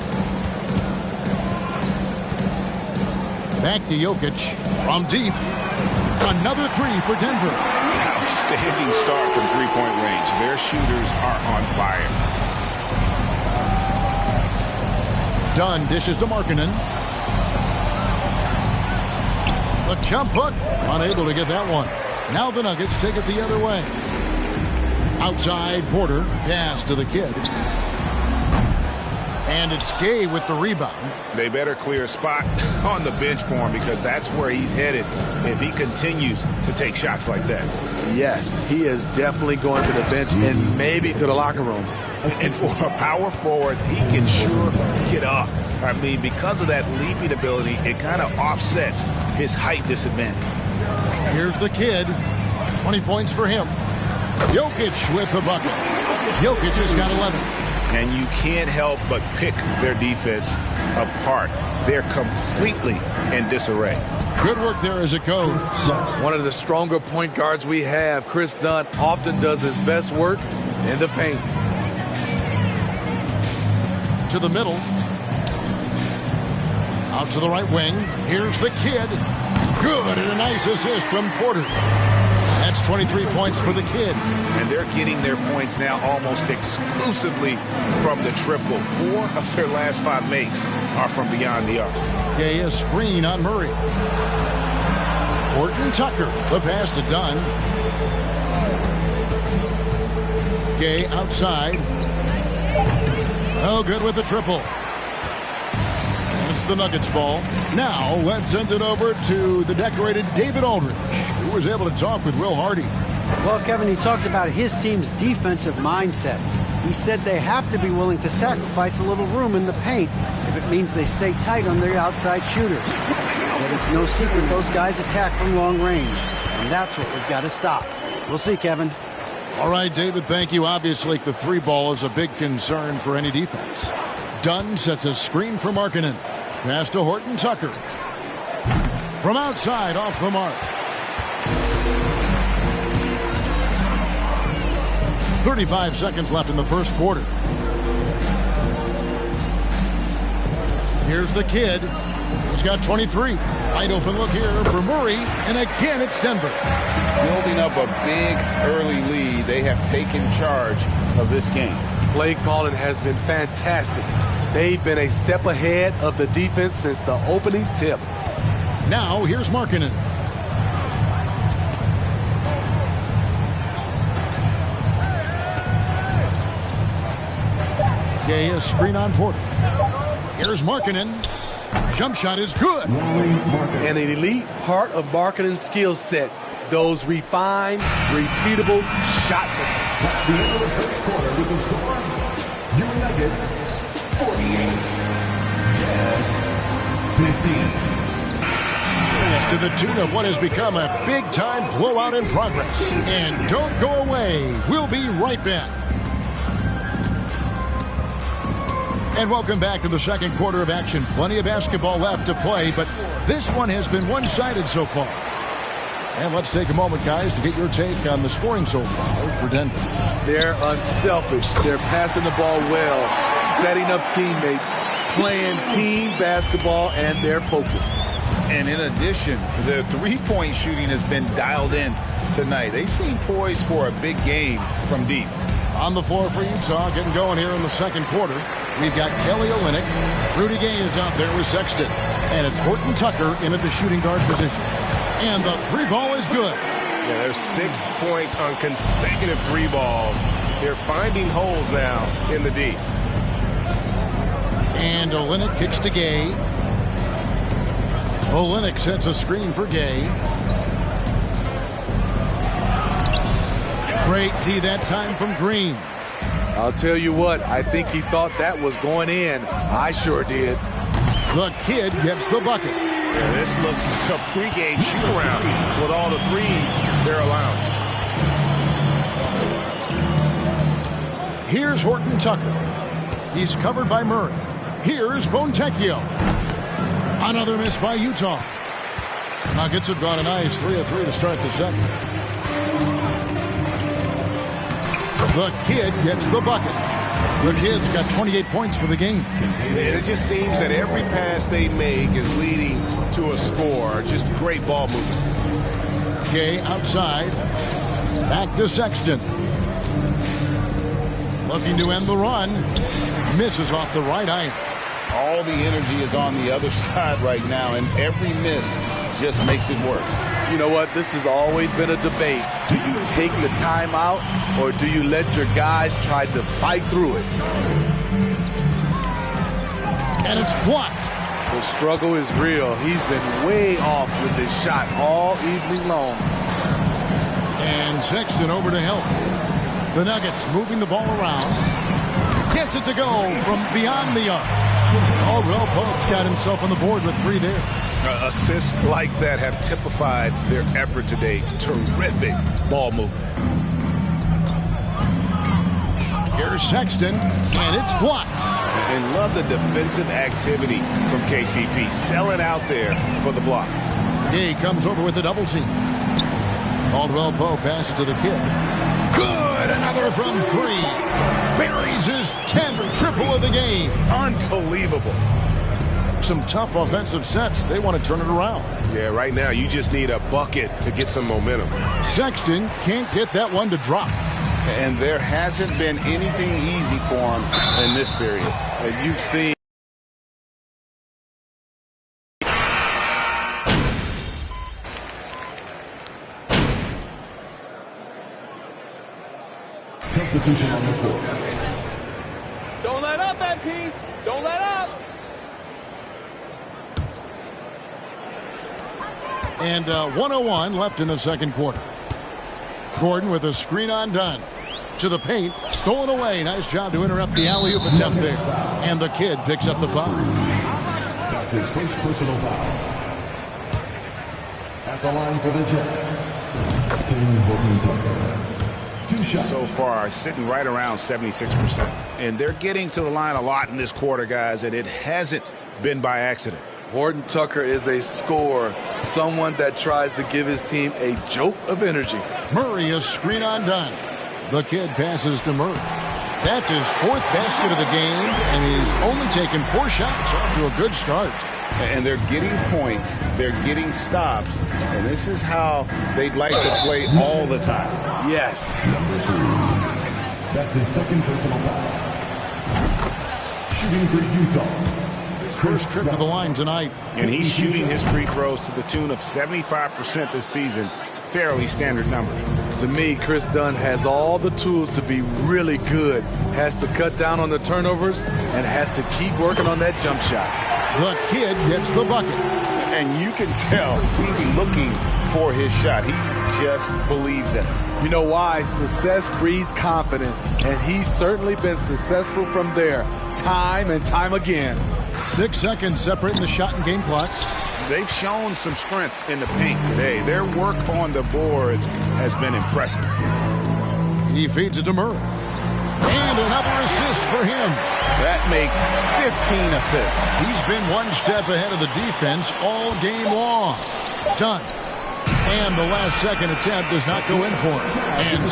Back to Jokic from deep. Another 3 for Denver. Outstanding start from three-point range. Their shooters are on fire. Dunn dishes to Markkanen. The jump hook. Unable to get that one. Now the Nuggets take it the other way. Outside Porter. Pass to the kid. And it's Gay with the rebound. They better clear a spot on the bench for him because that's where he's headed if he continues to take shots like that. Yes, he is definitely going to the bench and maybe to the locker room. And for a power forward, he can sure get up. I mean, because of that leaping ability, it kind of offsets his height disadvantage. Here's the kid. 20 points for him. Jokic with the bucket. Jokic has got 11. And you can't help but pick their defense apart. They're completely in disarray. Good work there as it goes. One of the stronger point guards we have, Chris Dunn, often does his best work in the paint. To the middle. Out to the right wing. Here's the kid. Good, and a nice assist from Porter. That's 23 points for the kid. And they're getting their points now almost exclusively from the triple. 4 of their last 5 makes are from beyond the arc. Gay a screen on Murray. Horton Tucker, the pass to Dunn. Gay outside. Oh, good with the triple. And It's the Nuggets ball. Now let's send it over to the decorated David Aldridge, who was able to talk with Will Hardy. Well, Kevin, he talked about his team's defensive mindset. He said they have to be willing to sacrifice a little room in the paint if it means they stay tight on their outside shooters. He said it's no secret those guys attack from long range, and that's what we've got to stop. We'll see, Kevin. All right, David, thank you. Obviously, the three ball is a big concern for any defense. Dunn sets a screen for Markkanen. Pass to Horton Tucker. From outside, off the mark. 35 seconds left in the first quarter. Here's the kid. He's got 23. Wide open look here for Murray. And again, it's Denver. Building up a big early lead. They have taken charge of this game. Play calling has been fantastic. They've been a step ahead of the defense since the opening tip. Now, here's Markkanen. Gay, a screen on Porter. Here's Markkanen. Jump shot is good. An elite part of Markkanen's skill set. Those refined, repeatable shot. That's the end of the first quarter with the score. Your Nuggets 48. Jazz 15. To the tune of what has become a big-time blowout in progress. And don't go away. We'll be right back. And welcome back to the second quarter of action. Plenty of basketball left to play, but this one has been one-sided so far. And let's take a moment, guys, to get your take on the scoring so far for Denver. They're unselfish. They're passing the ball well, setting up teammates, playing team basketball, and their focus. And in addition, the three-point shooting has been dialed in tonight. They seem poised for a big game from deep. On the floor for Utah, getting going here in the second quarter. We've got Kelly Olynyk. Rudy Gay is out there with Sexton. And it's Horton Tucker in at the shooting guard position. And the three ball is good. Yeah, there's 6 points on consecutive three balls. They're finding holes now in the D. And Olynyk kicks to Gay. Olynyk sets a screen for Gay. Great D that time from Green. I'll tell you what, I think he thought that was going in. I sure did. The kid gets the bucket. Yeah, this looks like a pregame shoot-around with all the threes they're allowing. Here's Horton Tucker. He's covered by Murray. Here's Fontecchio. Another miss by Utah. Nuggets have got a nice 3 of 3 to start the second. The kid gets the bucket. The kid's got 28 points for the game. It just seems that every pass they make is leading to a score. Just great ball movement. Gay outside. Back to Sexton. Looking to end the run. Misses off the right iron. All the energy is on the other side right now, and every miss just makes it worse. You know what? This has always been a debate. Do you take the timeout, or do you let your guys try to fight through it? And it's blocked. The struggle is real. He's been way off with his shot all evening long. And Sexton over to help. The Nuggets moving the ball around. Gets it to go from beyond the arc. Caldwell Pope's got himself on the board with 3 there. Assists like that have typified their effort today. Terrific ball movement. Here's Sexton, and it's blocked. And love the defensive activity from KCP. Selling out there for the block. Gay comes over with a double team. Caldwell Pope passes to the kid. Good! Another from 3. Buries his 10th triple of the game. Unbelievable. Some tough offensive sets. They want to turn it around. Yeah, right now you just need a bucket to get some momentum. Sexton can't get that one to drop. And there hasn't been anything easy for him in this period. And you've seen substitution on the court. Don't let up, MP. Don't let up. And 1:01 left in the second quarter. Gordon with a screen on Dunn. To the paint, stolen away. Nice job to interrupt the alley-oop attempt there. And the kid picks up the foul. That's his first personal foul. At the line for the Jazz, Tim Horton-Tucker. 2 shots. So far, sitting right around 76%. And they're getting to the line a lot in this quarter, guys, and it hasn't been by accident. Horton-Tucker is a scorer, someone that tries to give his team a jolt of energy. Murray, a screen on Dunn. The kid passes to Murray. That's his 4th basket of the game, and he's only taken 4 shots. Off to a good start. And they're getting points, they're getting stops, and this is how they'd like to play all the time. Yes. That's his second personal foul. Shooting for Utah. First trip to the line tonight. And he's shooting his free throws to the tune of 75% this season. Fairly standard numbers. To me, Chris Dunn has all the tools to be really good. Has to cut down on the turnovers and has to keep working on that jump shot. The kid gets the bucket. And you can tell he's looking for his shot. He just believes in it. You know why? Success breeds confidence. And he's certainly been successful from there, time and time again. 6 seconds separating the shot and game clocks. They've shown some strength in the paint today. Their work on the boards has been impressive. He feeds it to Murray. And another assist for him. That makes 15 assists. He's been one step ahead of the defense all game long. Done. And the last second attempt does not go in for him. And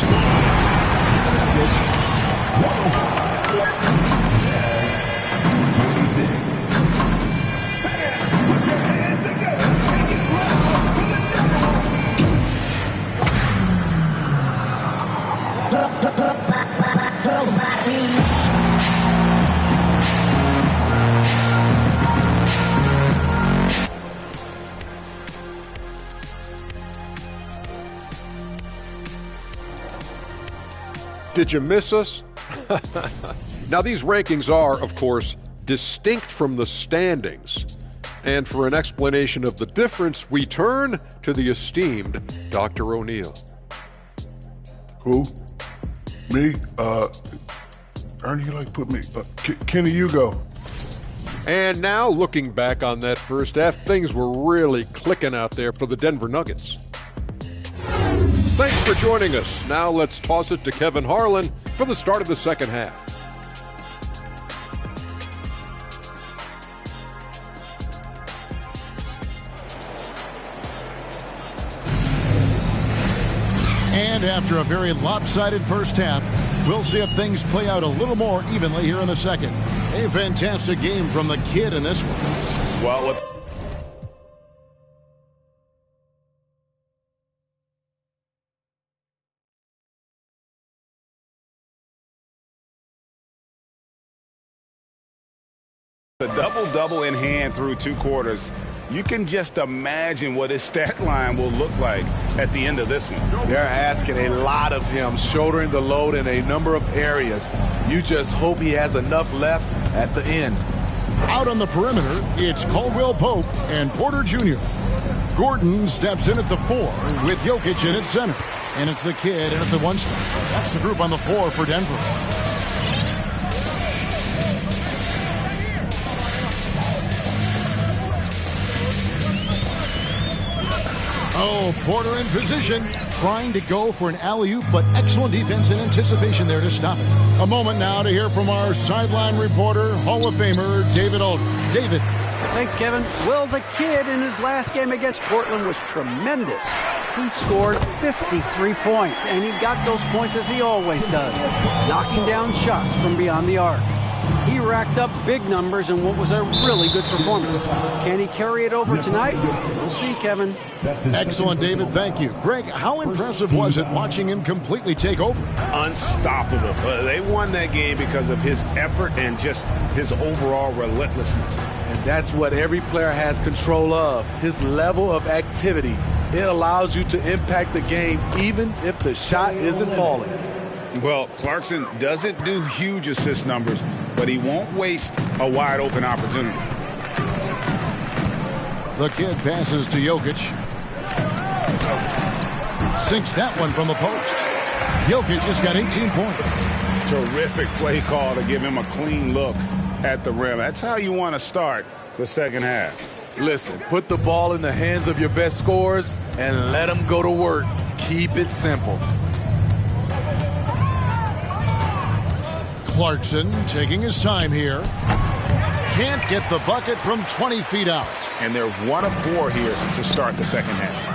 Did you miss us? Now, these rankings are, of course, distinct from the standings. And for an explanation of the difference, we turn to the esteemed Dr. O'Neill. Who? Me? Ernie, you like put me... Kenny, you go. And now, looking back on that first half, things were really clicking out there for the Denver Nuggets. Thanks for joining us. Now let's toss it to Kevin Harlan for the start of the second half. And after a very lopsided first half, we'll see if things play out a little more evenly here in the second. A fantastic game from the kid in this one. Well, a double-double in hand through 2 quarters. You can just imagine what his stat line will look like at the end of this one. They're asking a lot of him, shouldering the load in a number of areas. You just hope he has enough left at the end. Out on the perimeter, it's Caldwell Pope and Porter Jr. Gordon steps in at the 4 with Jokic in at center. And it's the kid in at the 1 spot. That's the group on the floor for Denver. Oh, Porter in position, trying to go for an alley-oop, but excellent defense and anticipation there to stop it. A moment now to hear from our sideline reporter, Hall of Famer David Aldridge. David. Thanks, Kevin. Well, the kid in his last game against Portland was tremendous. He scored 53 points, and he got those points as he always does, knocking down shots from beyond the arc. He racked up big numbers in what was a really good performance. Can he carry it over tonight? We'll see, Kevin. Excellent, David. Thank you. Greg, how impressive was it watching him completely take over? Unstoppable. They won that game because of his effort and just his overall relentlessness. And that's what every player has control of, his level of activity. It allows you to impact the game even if the shot isn't falling. Well, Clarkson doesn't do huge assist numbers, but he won't waste a wide-open opportunity. The kid passes to Jokic. Sinks that one from the post. Jokic has got 18 points. Terrific play call to give him a clean look at the rim. That's how you want to start the second half. Listen, put the ball in the hands of your best scorers and let them go to work. Keep it simple. Clarkson taking his time here. Can't get the bucket from 20 feet out. And they're 1 of 4 here to start the second half.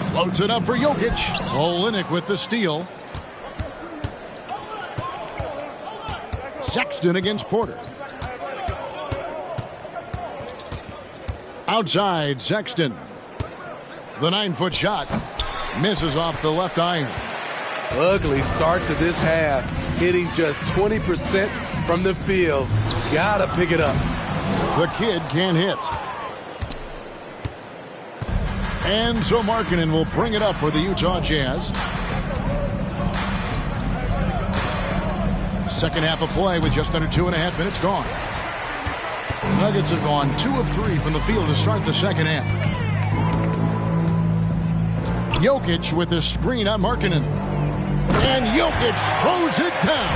Floats it up for Jokic. Olynyk with the steal. Sexton against Porter. Outside, Sexton. The 9-foot shot misses off the left iron. Ugly start to this half. Hitting just 20% from the field. Gotta pick it up. The kid can't hit. And so Markkanen will bring it up for the Utah Jazz. Second half of play with just under 2.5 minutes gone. Nuggets have gone 2 of 3 from the field to start the second half. Jokic with a screen on Markkanen. And Jokic throws it down.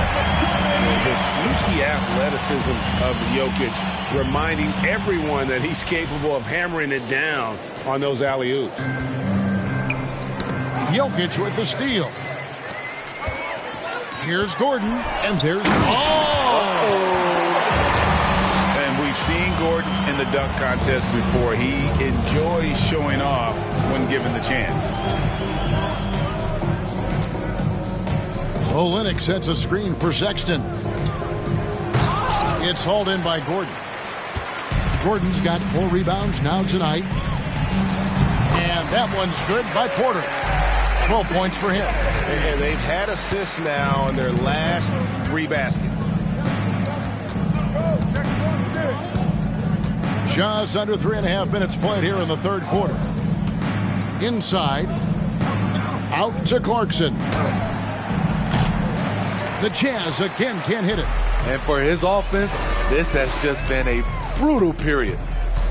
The sneaky athleticism of Jokic, reminding everyone that he's capable of hammering it down on those alley-oops. Jokic with the steal. Here's Gordon, and there's... And we've seen Gordon in the dunk contest before. He enjoys showing off when given the chance. Olynyk sets a screen for Sexton. It's hauled in by Gordon. Gordon's got 4 rebounds now tonight. And that one's good by Porter. 12 points for him. And they've had assists now in their last 3 baskets. Just under 3.5 minutes played here in the third quarter. Inside. Out to Clarkson. The Jazz again can't hit it. And for his offense, this has just been a brutal period.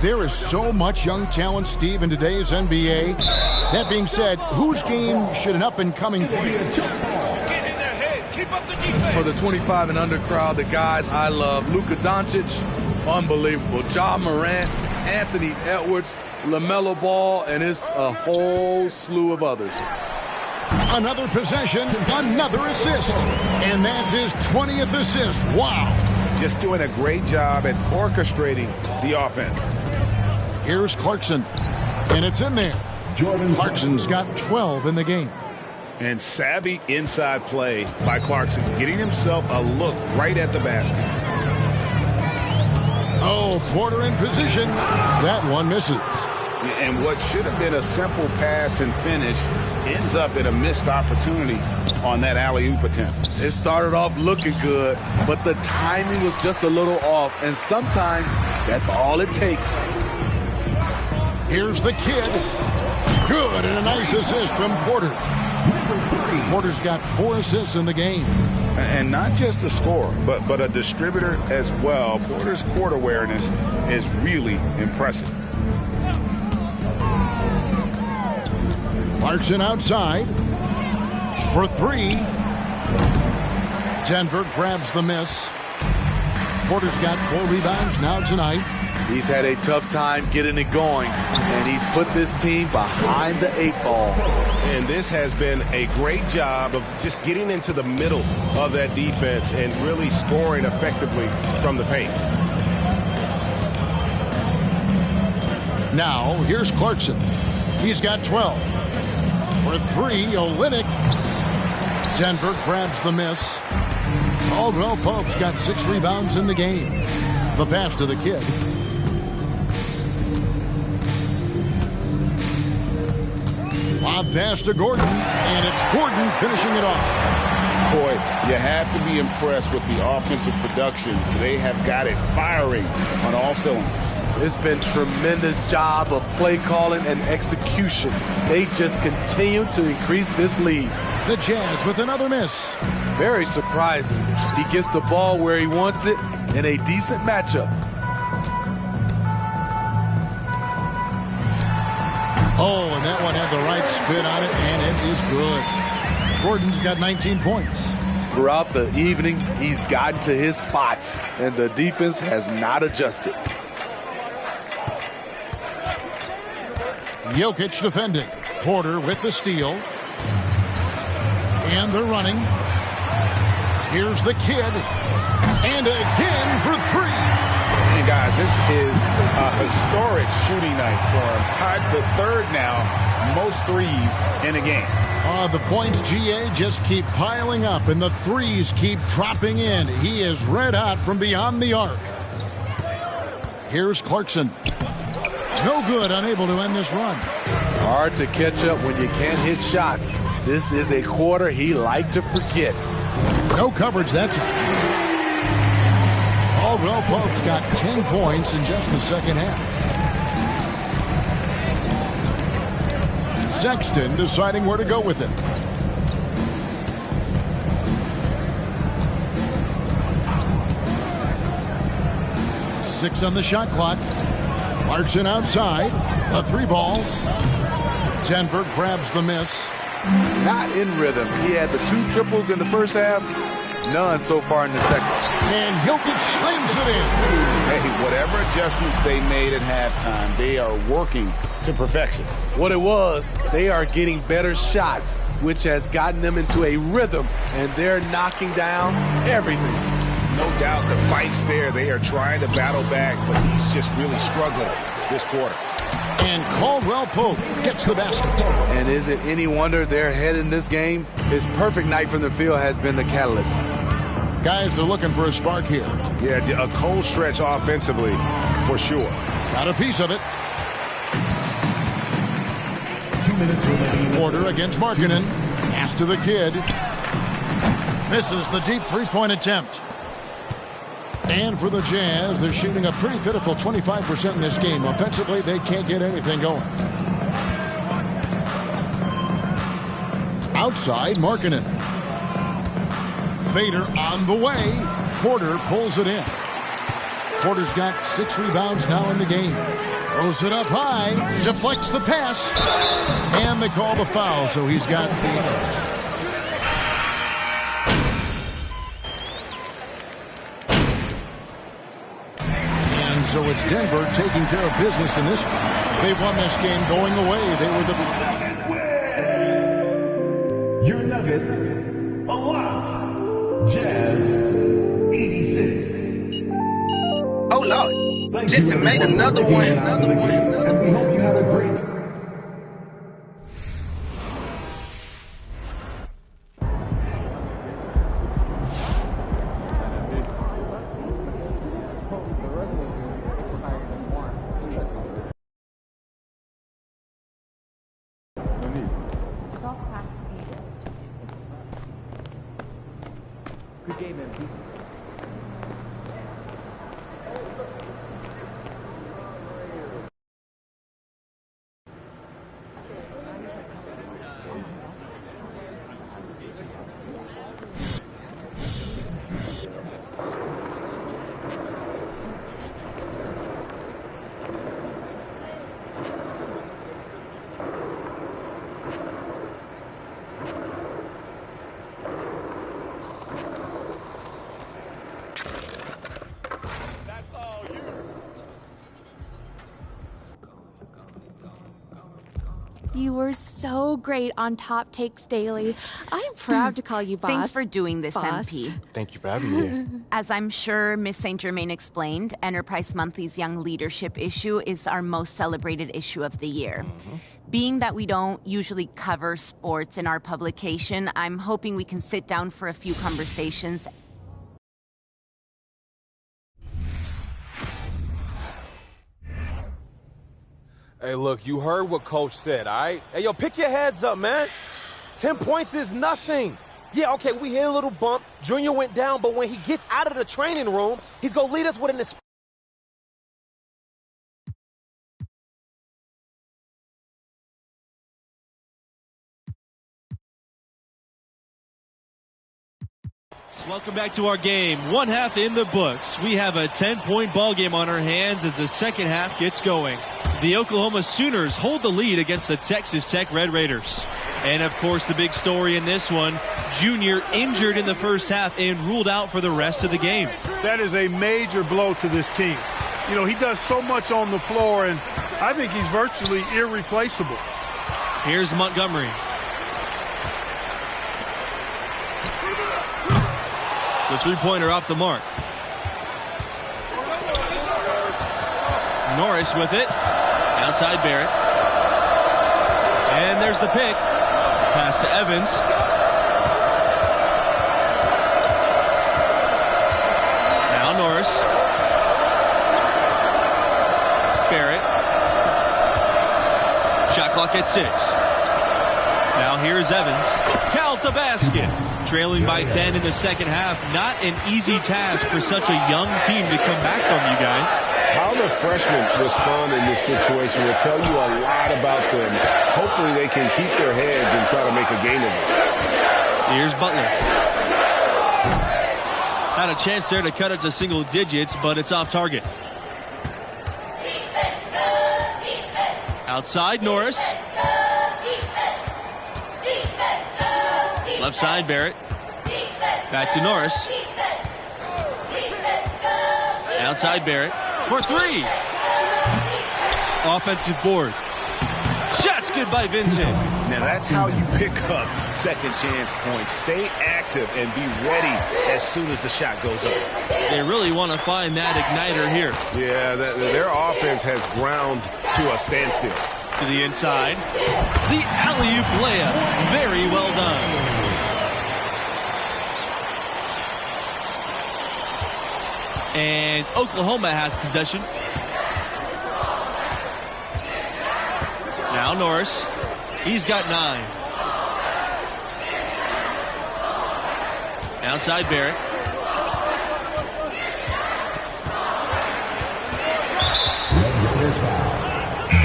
There is so much young talent, Steve, in today's NBA. That being said, whose game should an up-and-coming player? For the 25 and under crowd, the guys I love, Luka Doncic, unbelievable. Ja Morant, Anthony Edwards, LaMelo Ball, and it's a whole slew of others. Another possession, another assist. And that's his 20th assist. Wow. Just doing a great job at orchestrating the offense. Here's Clarkson. And it's in there. Clarkson's got 12 in the game. And savvy inside play by Clarkson, getting himself a look right at the basket. Oh, Porter in position. That one misses. And what should have been a simple pass and finish ends up in a missed opportunity on that alley-oop attempt. It started off looking good, but the timing was just a little off, and sometimes that's all it takes. Here's the kid. Good, and a nice assist from Porter. Porter's got 4 assists in the game. And not just a scorer, but a distributor as well. Porter's court awareness is really impressive. Clarkson outside for 3. Denver grabs the miss. Porter's got 4 rebounds now tonight. He's had a tough time getting it going, and he's put this team behind the 8 ball. And this has been a great job of just getting into the middle of that defense and really scoring effectively from the paint. Now, here's Clarkson. He's got 12. For 3, Olynyk. Denver grabs the miss. Caldwell Pope's got 6 rebounds in the game. The pass to the kid. Lob pass to Gordon, and it's Gordon finishing it off. Boy, you have to be impressed with the offensive production. They have got it firing on all cylinders. It's been tremendous job of play calling and execution. They just continue to increase this lead. The Jazz with another miss. Very surprising. He gets the ball where he wants it in a decent matchup. Oh, and that one had the right spin on it, and it is good. Gordon's got 19 points. Throughout the evening, he's gotten to his spots, and the defense has not adjusted. Jokic defending. Porter with the steal. And they're running. Here's the kid. And again for three. And guys, this is a historic shooting night for him. Tied for third now, most threes in a game. The points, GA, just keep piling up, and the threes keep dropping in. He is red hot from beyond the arc. Here's Clarkson. No good, unable to end this run. Hard to catch up when you can't hit shots. This is a quarter he liked to forget. No coverage that time. Caldwell Pope's got 10 points in just the second half. Sexton deciding where to go with it. Six on the shot clock. Clarkson outside. A three ball. Denver grabs the miss. Not in rhythm. He had the 2 triples in the first half. None so far in the second. And Jokic slams it in. Hey, whatever adjustments they made at halftime, they are working to perfection. What it was, they are getting better shots, which has gotten them into a rhythm, and they're knocking down everything. No doubt the fight's there. They are trying to battle back, but he's just really struggling this quarter. And Caldwell Pope gets the basket. And is it any wonder they're ahead in this game? His perfect night from the field has been the catalyst. Guys are looking for a spark here. Yeah, a cold stretch offensively, for sure. Got a piece of it. 2 minutes remaining. Porter against Markkanen. Pass to the kid. Misses the deep three-point attempt. And for the Jazz, they're shooting a pretty pitiful 25% in this game. Offensively, they can't get anything going. Outside, Markkanen. Fader on the way. Porter pulls it in. Porter's got 6 rebounds now in the game. Throws it up high. Deflects the pass. And they call the foul, so he's got the... So it's Denver taking care of business in this one. They won this game going away. They were the... Your Nuggets, a lot. Jazz, 86. Oh, Lord. Just made another one. And we hope you had a great time. Good game, MP. You were so great on Top Takes Daily. I'm proud to call you boss. Thanks for doing this, Boss. MP. Thank you for having me here. As I'm sure Miss St. Germain explained, Enterprise Monthly's Young Leadership issue is our most celebrated issue of the year. Being that we don't usually cover sports in our publication, I'm hoping we can sit down for a few conversations. Hey, look, you heard what Coach said, all right? Hey, yo, pick your heads up, man. 10 points is nothing. Yeah, okay, we hit a little bump. Junior went down, but when he gets out of the training room, he's going to lead us with an... Welcome back to our game. One half in the books. We have a 10-point ball game on our hands as the second half gets going. The Oklahoma Sooners hold the lead against the Texas Tech Red Raiders. And, of course, the big story in this one, Junior injured in the first half and ruled out for the rest of the game. That is a major blow to this team. You know, he does so much on the floor, and I think he's virtually irreplaceable. Here's Montgomery. The three-pointer off the mark. Norris with it. Outside Barrett. And there's the pick. Pass to Evans. Now Norris. Barrett. Shot clock at 6. Now here's Evans. Count the basket. Trailing by 10 in the second half. Not an easy task for such a young team to come back from, you guys. How the freshmen respond in this situation will tell you a lot about them. Hopefully they can keep their heads and try to make a game of it. Here's Butler. Had a chance there to cut it to single digits, but it's off target. Outside Norris. Left side Barrett. Back to Norris. Outside Barrett. For 3. Offensive board. Shot's good by Vincent. Now that's how you pick up second chance points. Stay active and be ready as soon as the shot goes up. They really want to find that igniter here. Yeah, their offense has ground to a standstill. To the inside. The alley-oop layup. Very well done. And Oklahoma has possession. Now Norris. He's got 9. Outside Barrett.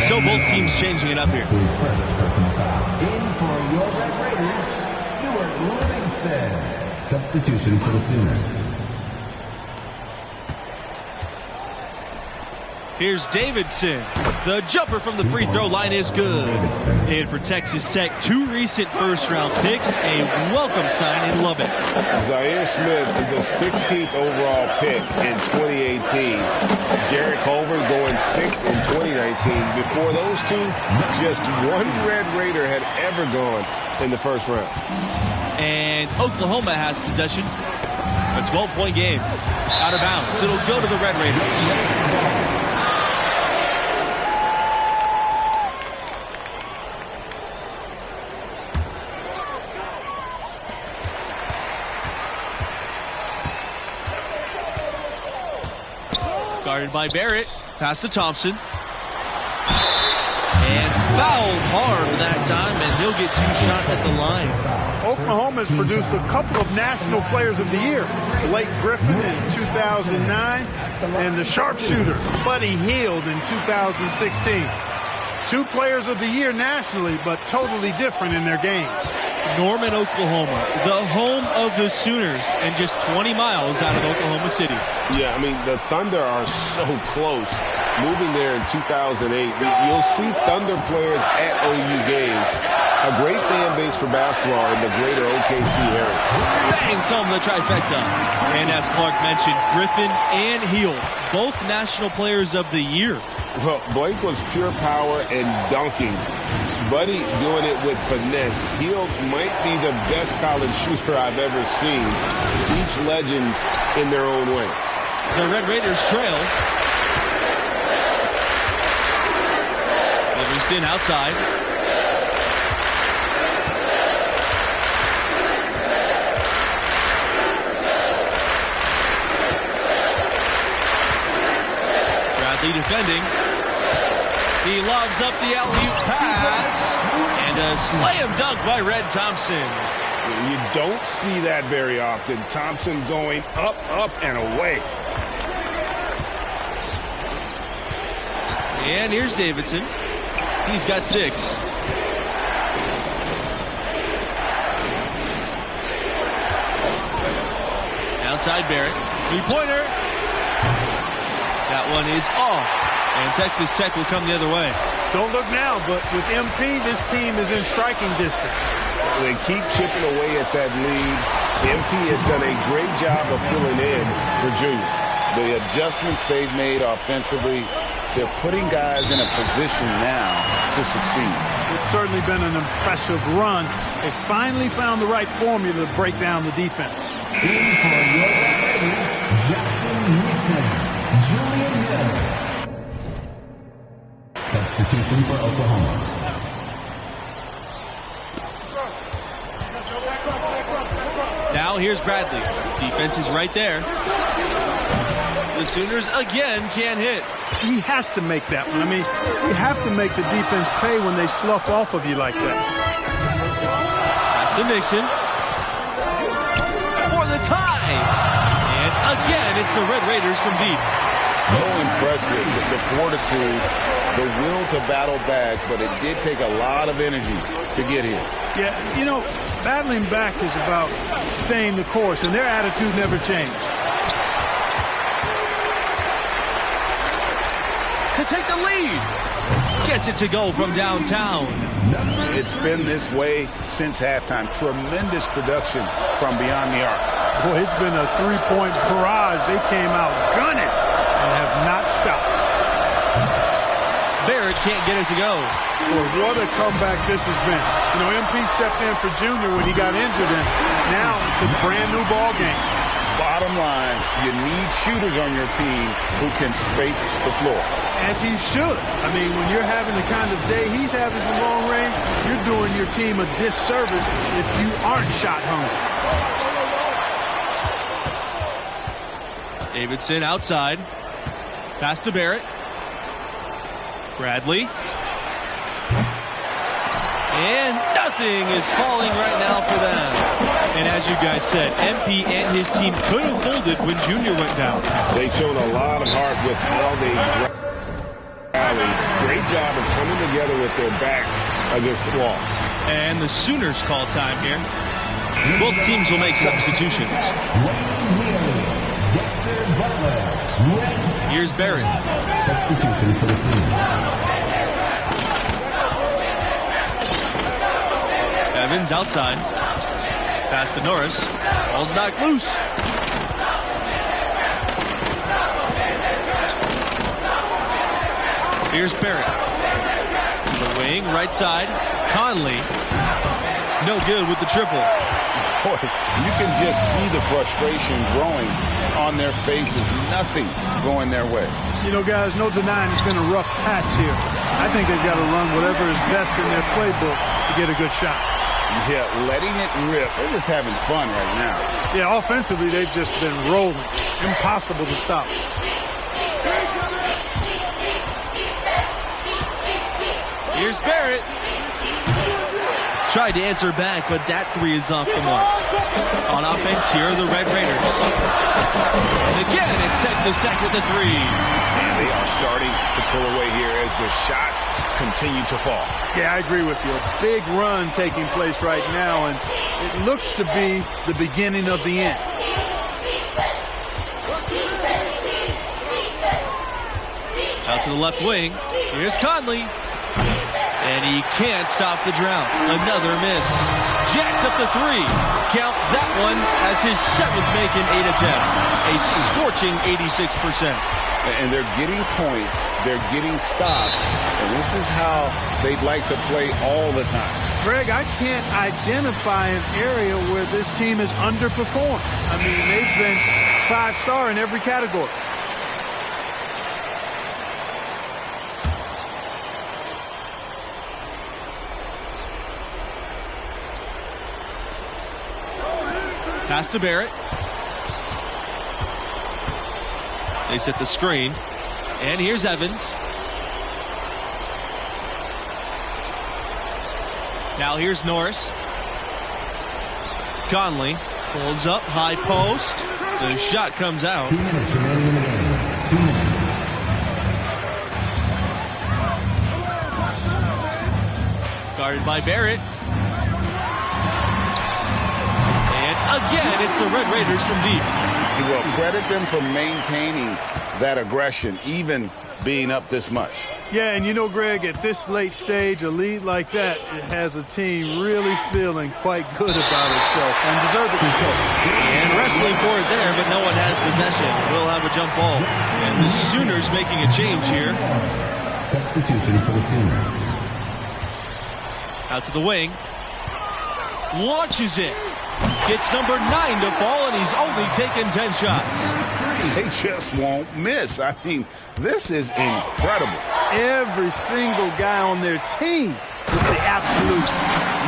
So both teams changing it up here. His first personal foul. In for your Red Raiders, Stuart Livingston. Substitution for the Sooners. Here's Davidson. The jumper from the free throw line is good. And for Texas Tech, 2 recent first-round picks, a welcome sign in Lubbock. Zaire Smith, the 16th overall pick in 2018. Jarrett Culver going 6th in 2019. Before those two, just one Red Raider had ever gone in the first round. And Oklahoma has possession. A 12-point game. Out of bounds. It'll go to the Red Raiders. Guarded by Barrett. Pass to Thompson. And fouled hard that time, and he'll get 2 shots at the line. Oklahoma has produced a couple of National Players of the Year. Blake Griffin in 2009 and the sharpshooter Buddy Hield in 2016. 2 Players of the Year nationally, but totally different in their games. Norman, Oklahoma, the home of the Sooners, and just 20 miles out of Oklahoma City. Yeah, I mean, the Thunder are so close. Moving there in 2008, you'll see Thunder players at OU games. A great fan base for basketball in the greater OKC area. Bangs home the trifecta. And as Clark mentioned, Griffin and Hield, both National Players of the Year. Well, Blake was pure power and dunking. Buddy doing it with finesse. Hield might be the best college shooter I've ever seen. Each legends in their own way. The Red Raiders trail. Livingston outside. Bradley defending. He lobs up the alley-oop pass. And a slam dunk by Red Thompson. You don't see that very often. Thompson going up, up, and away. And here's Davidson. He's got 6. outside Barrett. Three-pointer. That one is off. And Texas Tech will come the other way. Don't look now, but with MP, this team is in striking distance. They keep chipping away at that lead. MP has done a great job of filling in for Junior. The adjustments they've made offensively, they're putting guys in a position now to succeed. It's certainly been an impressive run. They finally found the right formula to break down the defense. In for your Raiders, Justin Nixon, Julian Mills. Substitution for Oklahoma. Now here's Bradley. Defense is right there. The Sooners again can't hit. He has to make that one. I mean, you have to make the defense pay when they slough off of you like that. Pass to Nixon. For the tie. And again, it's the Red Raiders from deep. So impressive, the fortitude, the will to battle back, but it did take a lot of energy to get here. Yeah, you know, battling back is about staying the course, and their attitude never changed. To take the lead. Gets it to go from downtown. It's been this way since halftime. Tremendous production from beyond the arc. Boy, it's been a three-point barrage. They came out gunning and have not stopped. Barrett can't get it to go. Boy, what a comeback this has been. You know, MP stepped in for Junior when he got injured, and now it's a brand-new ball game. Bottom line, you need shooters on your team who can space the floor. As he should. I mean, when you're having the kind of day he's having from long range, you're doing your team a disservice if you aren't shot hungry. Davidson outside. Pass to Barrett. Bradley. And nothing is falling right now for them. And as you guys said, MP and his team could have folded when Junior went down. They showed a lot of heart with how they rallied. Great job of coming together with their backs against the wall. And the Sooners call time here. Both teams will make substitutions. Here's Barrett. Substitution for the Sooners. Evans outside. Pass to Norris. Ball's knocked loose. Here's Barrett. The wing, right side. Conley. No good with the triple. Boy, you can just see the frustration growing on their faces. Nothing going their way. You know, guys, no denying it's been a rough patch here. I think they've got to run whatever is best in their playbook to get a good shot. Yeah, letting it rip. They're just having fun right now. Yeah, offensively, they've just been rolling. Impossible to stop. Here's Barrett. Tried to answer back, but that three is off the mark. On offense, here are the Red Raiders. And again, it's Texas Tech with the three. And they are starting to pull away here as the shots continue to fall. Yeah, I agree with you. A big run taking place right now, and it looks to be the beginning of the end. Out to the left wing. Here's Conley. And he can't stop the drought. Another miss. Jacks up the three. Count that one as his seventh make in 8 attempts. A scorching 86%. And they're getting points. They're getting stops. And this is how they'd like to play all the time. Greg, I can't identify an area where this team has underperformed. I mean, they've been 5-star in every category. Pass to Barrett. They set the screen. And here's Evans. Now here's Norris. Conley pulls up, high post. The shot comes out. 2 minutes remaining in the game. 2 minutes. Guarded by Barrett. And again, it's the Red Raiders from deep. Well, credit them for maintaining that aggression, even being up this much. Yeah, and you know, Greg, at this late stage, a lead like that, it has a team really feeling quite good about itself and deservedly so. And wrestling for it there, but no one has possession. We'll have a jump ball. And the Sooners making a change here. Substitution for the Sooners. Out to the wing. Launches it. Gets number 9 to fall, and he's only taken 10 shots. They just won't miss. I mean, this is incredible. Every single guy on their team with the absolute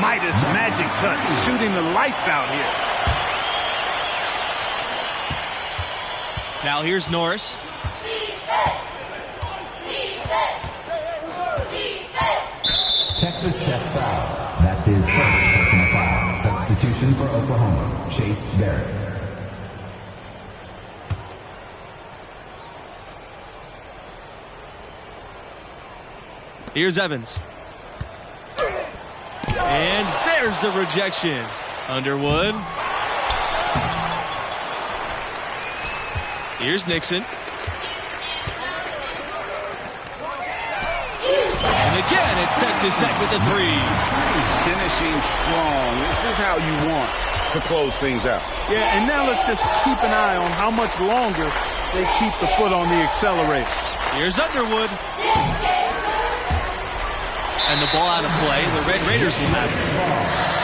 Midas magic touch, shooting the lights out here. Now here's Norris. Texas Tech foul. That's his first personal foul. Substitution for Oklahoma, Chase Barrett. Here's Evans. And there's the rejection. Underwood. Here's Nixon. And again, it's Texas Tech with the 3. Finishing strong. This is how you want to close things out. Yeah, and now let's just keep an eye on how much longer they keep the foot on the accelerator. Here's Underwood. And the ball out of play. The Red Raiders will have it.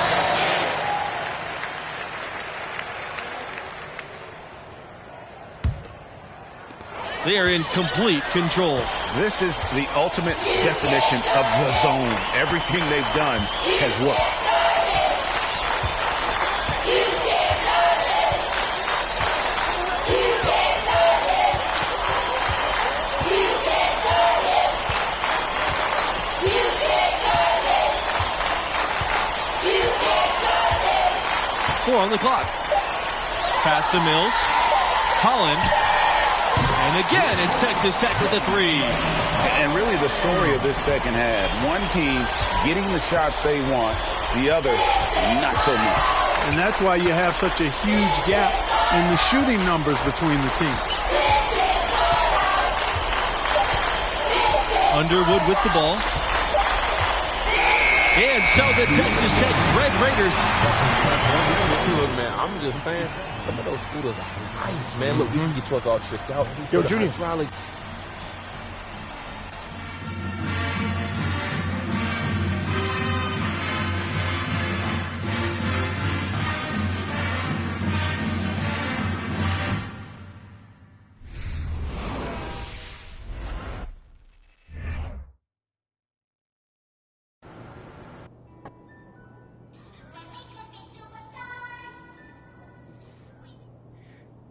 They are in complete control. This is the ultimate definition of the zone. Everything they've done has worked. Four on the clock. Pass to Mills. Holland. And again, it's Texas Tech with the 3. And really the story of this second half. One team getting the shots they want, the other not so much. And that's why you have such a huge gap in the shooting numbers between the teams. Underwood with the ball. And so the Texas Tech Red Raiders. Look, man, I'm just saying, some of those scooters are nice, man. Look, we can get yours all tricked out. Yo, Junior. Hydraulic.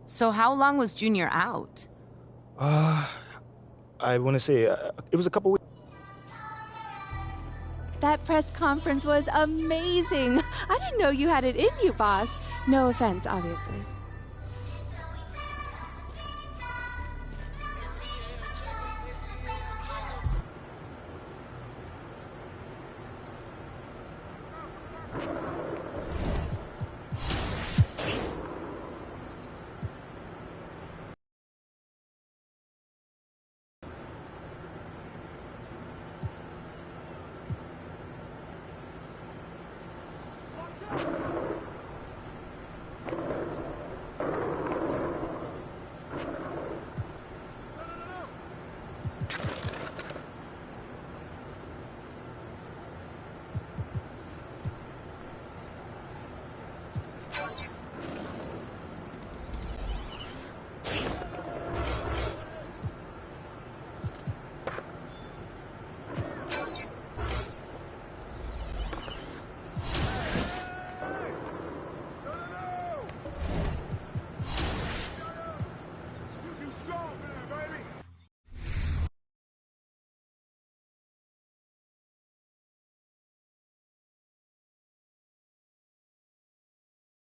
So how long was Junior out? I want to say it was a couple weeks. That press conference was amazing. I didn't know you had it in you, boss. No offense, obviously.